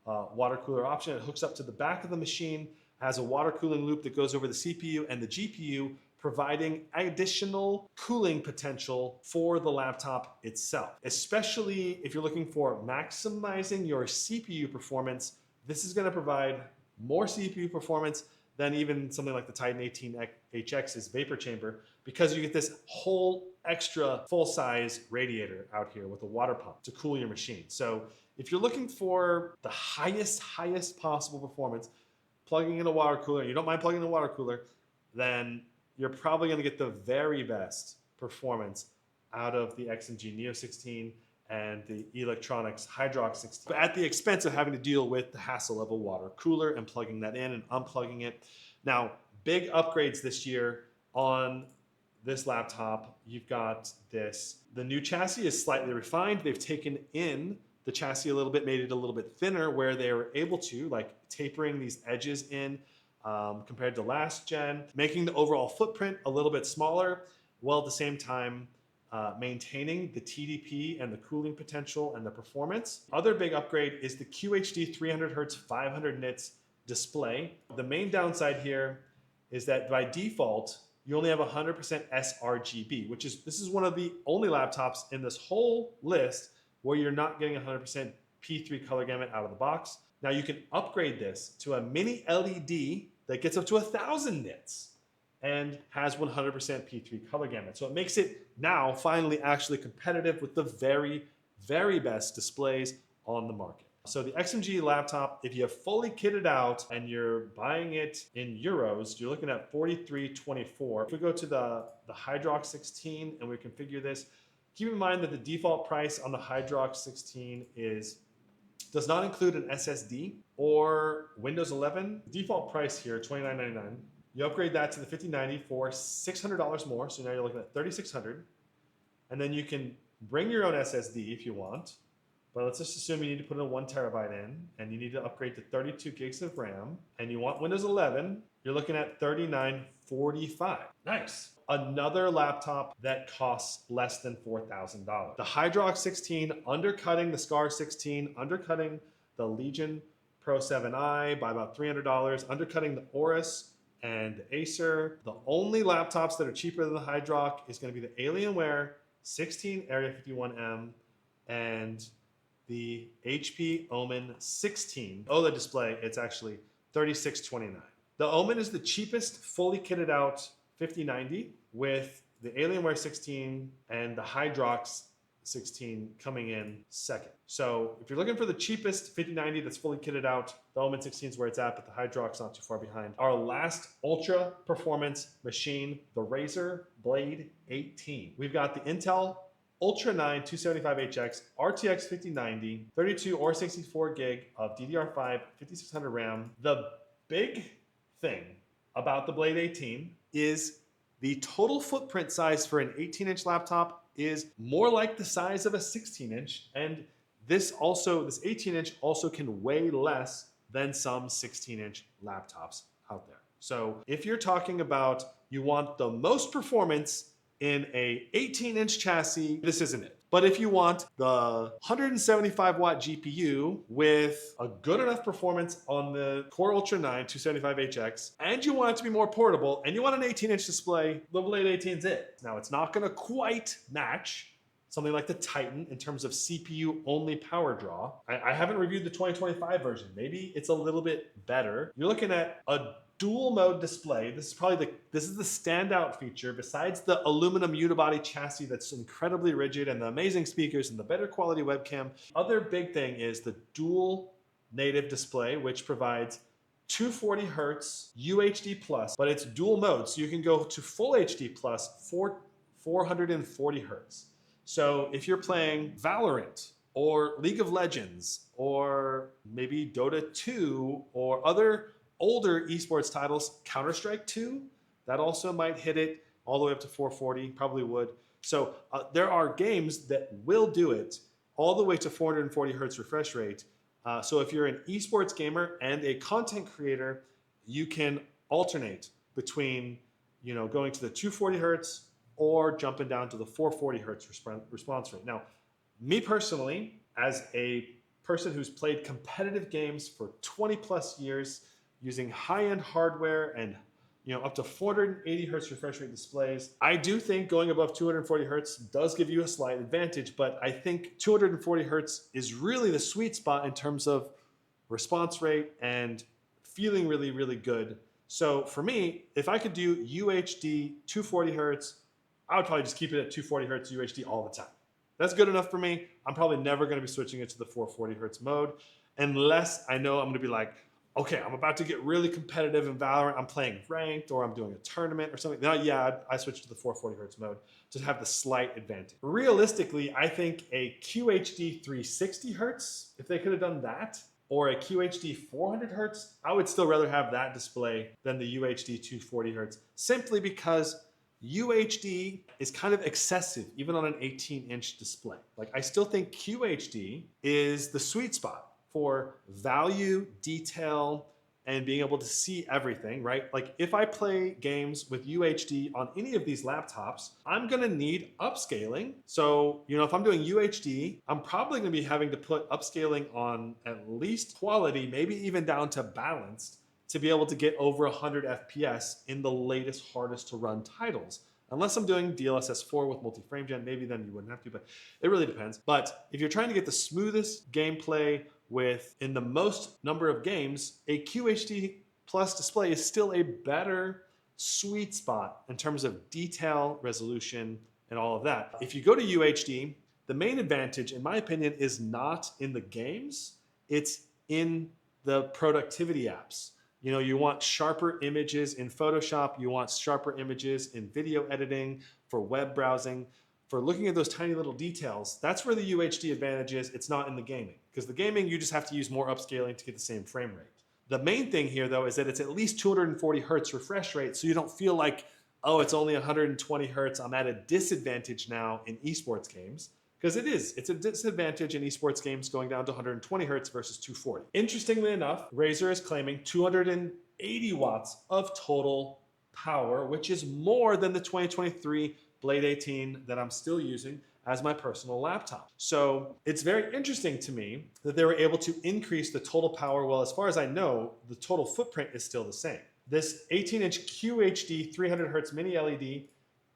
water cooler option. It hooks up to the back of the machine, has a water cooling loop that goes over the CPU and the GPU, providing additional cooling potential for the laptop itself. Especially if you're looking for maximizing your CPU performance, this is going to provide more CPU performance than even something like the Titan 18HX's vapor chamber, because you get this whole extra full-size radiator out here with a water pump to cool your machine. So if you're looking for the highest possible performance, plugging in a water cooler, you don't mind plugging in a water cooler, then you're probably going to get the very best performance out of the XMG Neo 16 and the Eluktronics Hydroc 16, but at the expense of having to deal with the hassle of a water cooler and plugging that in and unplugging it. Now, big upgrades this year on this laptop. You've got this. The new chassis is slightly refined. They've taken in the chassis a little bit, made it a little bit thinner, where they were able to, like tapering these edges in compared to last gen, making the overall footprint a little bit smaller, while at the same time maintaining the TDP and the cooling potential and the performance. Other big upgrade is the QHD 300 Hz 500 nits display. The main downside here is that by default, you only have 100% sRGB, this is one of the only laptops in this whole list where you're not getting 100% P3 color gamut out of the box. Now you can upgrade this to a mini LED that gets up to 1,000 nits and has 100% P3 color gamut. So it makes it now finally actually competitive with the very, very best displays on the market. So the XMG laptop, if you have fully kitted out and you're buying it in euros, you're looking at 43.24. If we go to the Hydroc 16 and we configure this, keep in mind that the default price on the Hydroc 16 does not include an SSD or Windows 11. Default price here, $29.99. You upgrade that to the 5090 for $600 more, so now you're looking at $3,600. And then you can bring your own SSD if you want, but let's just assume you need to put in 1 terabyte in, and you need to upgrade to 32 gigs of RAM, and you want Windows 11, you're looking at $39.45. Nice. Another laptop that costs less than $4,000. The Hydroc 16 undercutting the Scar 16, undercutting the Legion Pro 7i by about $300, undercutting the Aorus and the Acer. The only laptops that are cheaper than the Hydroc is going to be the Alienware 16 Area 51M and the HP Omen 16 OLED display. It's actually $36.29. The Omen is the cheapest fully kitted out 5090, with the Alienware 16 and the Hydroc 16 coming in second. So if you're looking for the cheapest 5090 that's fully kitted out, the Omen 16 is where it's at, but the Hydroc's not too far behind. Our last ultra performance machine, the Razer Blade 18. We've got the Intel Ultra 9 275HX RTX 5090, 32 or 64 gig of DDR5, 5600 RAM. The big thing about the Blade 18 is the total footprint size for an 18-inch laptop is more like the size of a 16-inch, and this 18-inch also can weigh less than some 16-inch laptops out there. So if you're talking about you want the most performance in a 18-inch chassis, this isn't it. But if you want the 175-watt GPU with a good enough performance on the Core Ultra 9 275HX, and you want it to be more portable, and you want an 18-inch display, the Blade 18 is it. Now, it's not going to quite match something like the Titan in terms of CPU-only power draw. I haven't reviewed the 2025 version. Maybe it's a little bit better. You're looking at a dual mode display. This is the standout feature besides the aluminum unibody chassis that's incredibly rigid and the amazing speakers and the better quality webcam. Other big thing is the dual native display, which provides 240 hertz UHD plus, but it's dual mode. So you can go to full HD plus for 440 hertz. So if you're playing Valorant or League of Legends or maybe Dota 2 or other older esports titles, Counter-Strike 2, that also might hit it all the way up to 440, probably would. So there are games that will do it all the way to 440 hertz refresh rate. So if you're an esports gamer and a content creator, you can alternate between going to the 240 hertz or jumping down to the 440 hertz response rate. Now, me personally, as a person who's played competitive games for 20 plus years, using high-end hardware and up to 480 hertz refresh rate displays, I do think going above 240 hertz does give you a slight advantage, but I think 240 hertz is really the sweet spot in terms of response rate and feeling really, really good. So for me, if I could do UHD 240 hertz, I would probably just keep it at 240 hertz UHD all the time. That's good enough for me. I'm probably never going to be switching it to the 440 hertz mode unless I know I'm going to be like, okay, I'm about to get really competitive in Valorant. I'm playing ranked or I'm doing a tournament or something. Now, yeah, I switched to the 440 hertz mode to have the slight advantage. Realistically, I think a QHD 360 hertz, if they could have done that, or a QHD 400 hertz, I would still rather have that display than the UHD 240 hertz, simply because UHD is kind of excessive, even on an 18-inch display. Like, I still think QHD is the sweet spot for value, detail, and being able to see everything, right? Like, if I play games with UHD on any of these laptops, I'm gonna need upscaling. So, if I'm doing UHD, I'm probably gonna be having to put upscaling on at least quality, maybe even down to balanced, to be able to get over 100 FPS in the latest, hardest to run titles. Unless I'm doing DLSS 4 with multi-frame gen, maybe then you wouldn't have to, but it really depends. But if you're trying to get the smoothest gameplay in the most number of games, a QHD plus display is still a better sweet spot in terms of detail, resolution, and all of that. If you go to UHD, the main advantage, in my opinion, is not in the games. it's in the productivity apps. You know, you want sharper images in Photoshop, you want sharper images in video editing, for web browsing, for looking at those tiny little details. That's where the UHD advantage is. It's not in the gaming, because the gaming, you just have to use more upscaling to get the same frame rate. The main thing here, though, is that it's at least 240 hertz refresh rate, so you don't feel like, oh, it's only 120 hertz, I'm at a disadvantage now in esports games. Because it is. It's a disadvantage in esports games going down to 120 hertz versus 240. Interestingly enough, Razer is claiming 280 watts of total power, which is more than the 2023 Blade 18 that I'm still using as my personal laptop. So it's very interesting to me that they were able to increase the total power. Well, as far as I know, the total footprint is still the same. This 18-inch QHD 300 hertz mini LED,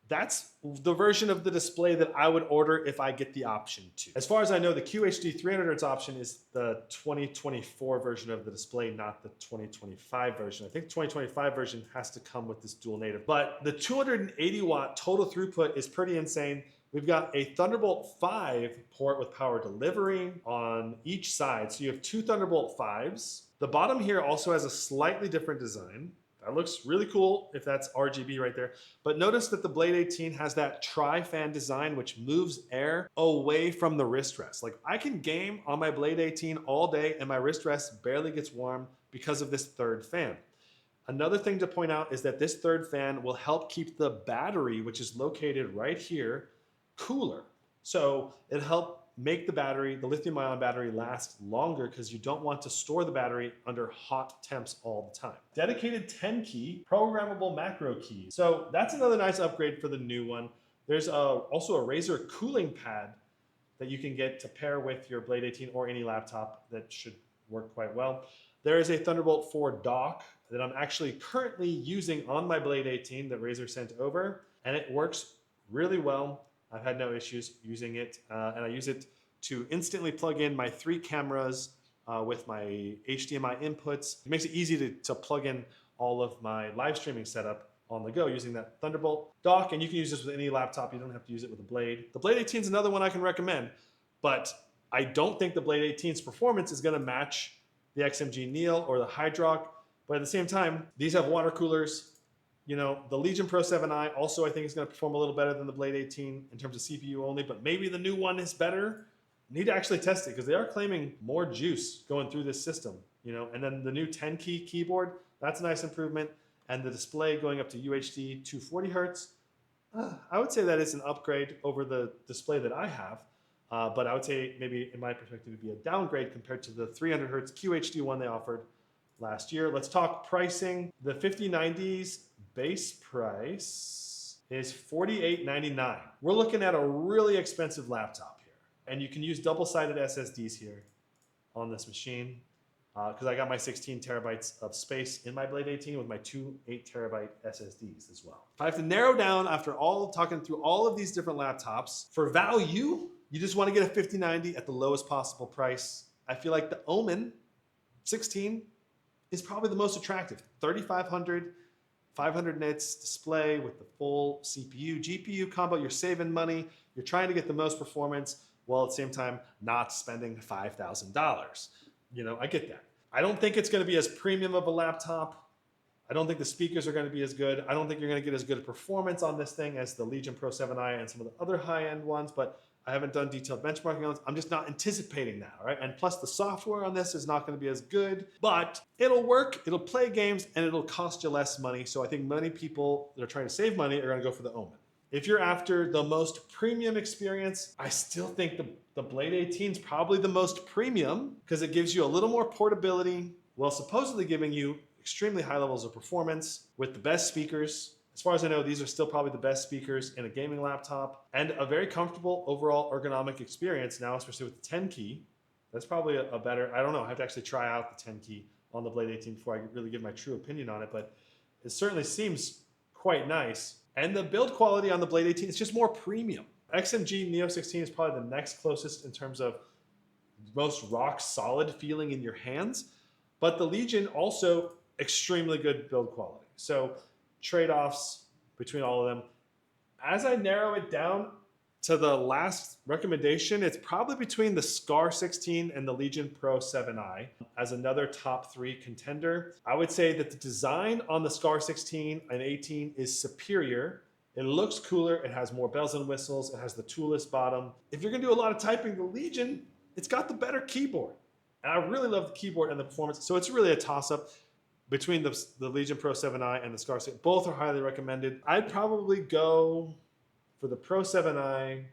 that's the version of the display that I would order if I get the option to. As far as I know, the QHD 300 Hz option is the 2024 version of the display, not the 2025 version. I think the 2025 version has to come with this dual native. But the 280 watt total throughput is pretty insane. We've got a Thunderbolt 5 port with power delivery on each side. So you have two Thunderbolt 5s. The bottom here also has a slightly different design. That looks really cool if that's RGB right there. But notice that the Blade 18 has that tri-fan design which moves air away from the wrist rest. Like, I can game on my Blade 18 all day and my wrist rest barely gets warm because of this third fan. Another thing to point out is that this third fan will help keep the battery, which is located right here, cooler. So it'll help make the battery, the lithium ion battery, last longer because you don't want to store the battery under hot temps all the time. Dedicated 10 key programmable macro keys. So that's another nice upgrade for the new one. There's also a Razer cooling pad that you can get to pair with your Blade 18 or any laptop. That should work quite well. There is a Thunderbolt 4 dock that I'm actually currently using on my Blade 18 that Razer sent over, and it works really well. I've had no issues using it, and I use it to instantly plug in my 3 cameras with my HDMI inputs. It makes it easy to plug in all of my live streaming setup on the go using that Thunderbolt dock, and you can use this with any laptop. You don't have to use it with a Blade. The Blade 18 is another one I can recommend, but I don't think the Blade 18's performance is going to match the XMG Neil or the Hydroc, but at the same time, these have water coolers. You know, the Legion Pro 7i also I think is going to perform a little better than the Blade 18 in terms of CPU only, but maybe the new one is better. Need to actually test it because they are claiming more juice going through this system, you know. And then the new 10 key keyboard, that's a nice improvement. And the display going up to UHD 240 hertz, I would say that is an upgrade over the display that I have. But I would say maybe in my perspective it'd be a downgrade compared to the 300 hertz QHD one they offered last year. Let's talk pricing. The 5090's base price is $48.99. We're looking at a really expensive laptop here. And you can use double-sided SSDs here on this machine because I got my 16 terabytes of space in my Blade 18 with my two 8 terabyte SSDs as well. If I have to narrow down after talking through all of these different laptops, for value, you just want to get a 5090 at the lowest possible price. I feel like the Omen 16 is probably the most attractive. 3,500, 500 nits display with the full CPU, GPU combo. You're saving money. You're trying to get the most performance while at the same time not spending $5,000. You know, I get that. I don't think it's going to be as premium of a laptop. I don't think the speakers are going to be as good. I don't think you're going to get as good a performance on this thing as the Legion Pro 7i and some of the other high-end ones, but I haven't done detailed benchmarking on this. I'm just not anticipating that, right? And plus the software on this is not going to be as good, but it'll work, it'll play games, and it'll cost you less money. So I think many people that are trying to save money are going to go for the Omen. If you're after the most premium experience, I still think the Blade 18 is probably the most premium because it gives you a little more portability while supposedly giving you extremely high levels of performance with the best speakers. As far as I know, these are still probably the best speakers in a gaming laptop and a very comfortable overall ergonomic experience now, especially with the 10 key. That's probably a better, I don't know, I have to actually try out the 10 key on the Blade 18 before I really give my true opinion on it, but it certainly seems quite nice. And the build quality on the Blade 18 is just more premium. XMG Neo 16 is probably the next closest in terms of most rock solid feeling in your hands, but the Legion also extremely good build quality. So trade-offs between all of them. As I narrow it down, to the last recommendation, it's probably between the Scar 16 and the Legion Pro 7i as another top 3 contender. I would say that the design on the Scar 16 and 18 is superior. It looks cooler, it has more bells and whistles, it has the toolless bottom. If you're gonna do a lot of typing, the Legion, it's got the better keyboard. And I really love the keyboard and the performance, so it's really a toss-up between the Legion Pro 7i and the Scar 6. Both are highly recommended. I'd probably go for the Pro 7i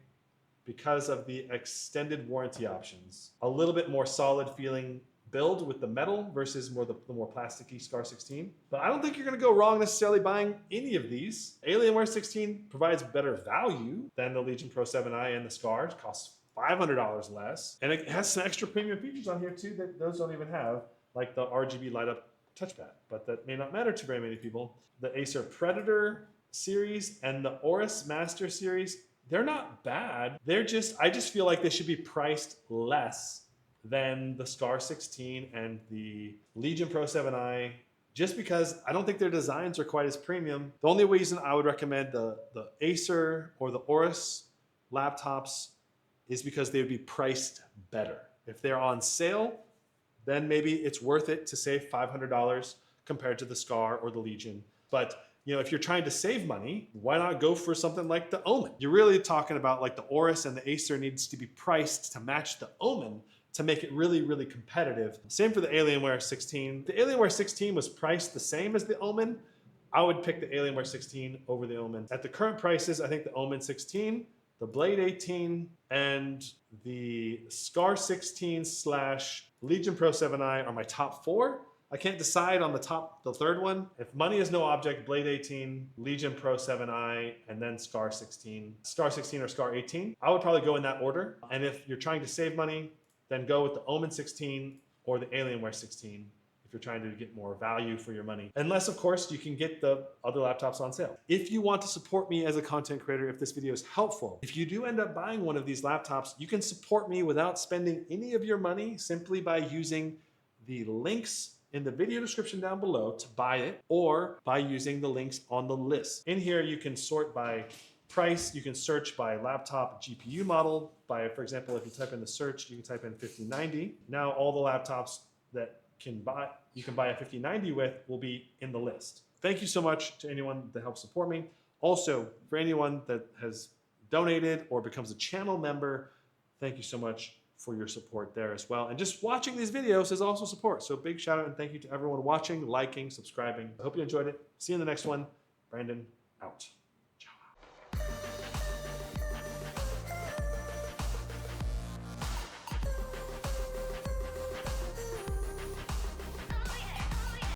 because of the extended warranty options. A little bit more solid feeling build with the metal versus the more plasticky Scar 16. But I don't think you're gonna go wrong necessarily buying any of these. Alienware 16 provides better value than the Legion Pro 7i and the Scar. It costs $500 less. And it has some extra premium features on here too that those don't even have, like the RGB light up touchpad, but that may not matter to very many people. The Acer Predator series and the Aorus Master series, they're not bad. I just feel like they should be priced less than the Scar 16 and the Legion Pro 7i, just because I don't think their designs are quite as premium. The only reason I would recommend the Acer or the Aorus laptops is because they would be priced better. If they're on sale, then maybe it's worth it to save $500 compared to the Scar or the Legion. But if you're trying to save money, why not go for something like the Omen? You're really talking about like the Aorus and the Acer needs to be priced to match the Omen to make it really, really competitive. Same for the Alienware 16. The Alienware 16 was priced the same as the Omen. I would pick the Alienware 16 over the Omen. At the current prices, I think the Omen 16, the Blade 18, and the Scar 16 / Legion Pro 7i are my top 4. I can't decide on the third one. If money is no object, Blade 18, Legion Pro 7i, and then Scar 16. Scar 16 or Scar 18. I would probably go in that order. And if you're trying to save money, then go with the Omen 16 or the Alienware 16 if you're trying to get more value for your money. Unless, of course, you can get the other laptops on sale. If you want to support me as a content creator, if this video is helpful, if you do end up buying one of these laptops, you can support me without spending any of your money simply by using the links in the video description down below to buy it, or by using the links on the list. In here, you can sort by price, you can search by laptop GPU model. For example, if you type in the search, you can type in 5090. Now all the laptops that you can buy a 5090 with will be in the list. Thank you so much to anyone that helps support me. Also, for anyone that has donated or becomes a channel member, thank you so much for your support there as well. And just watching these videos is also support. So big shout out and thank you to everyone watching, liking, subscribing. I hope you enjoyed it. See you in the next one. Brandon, out.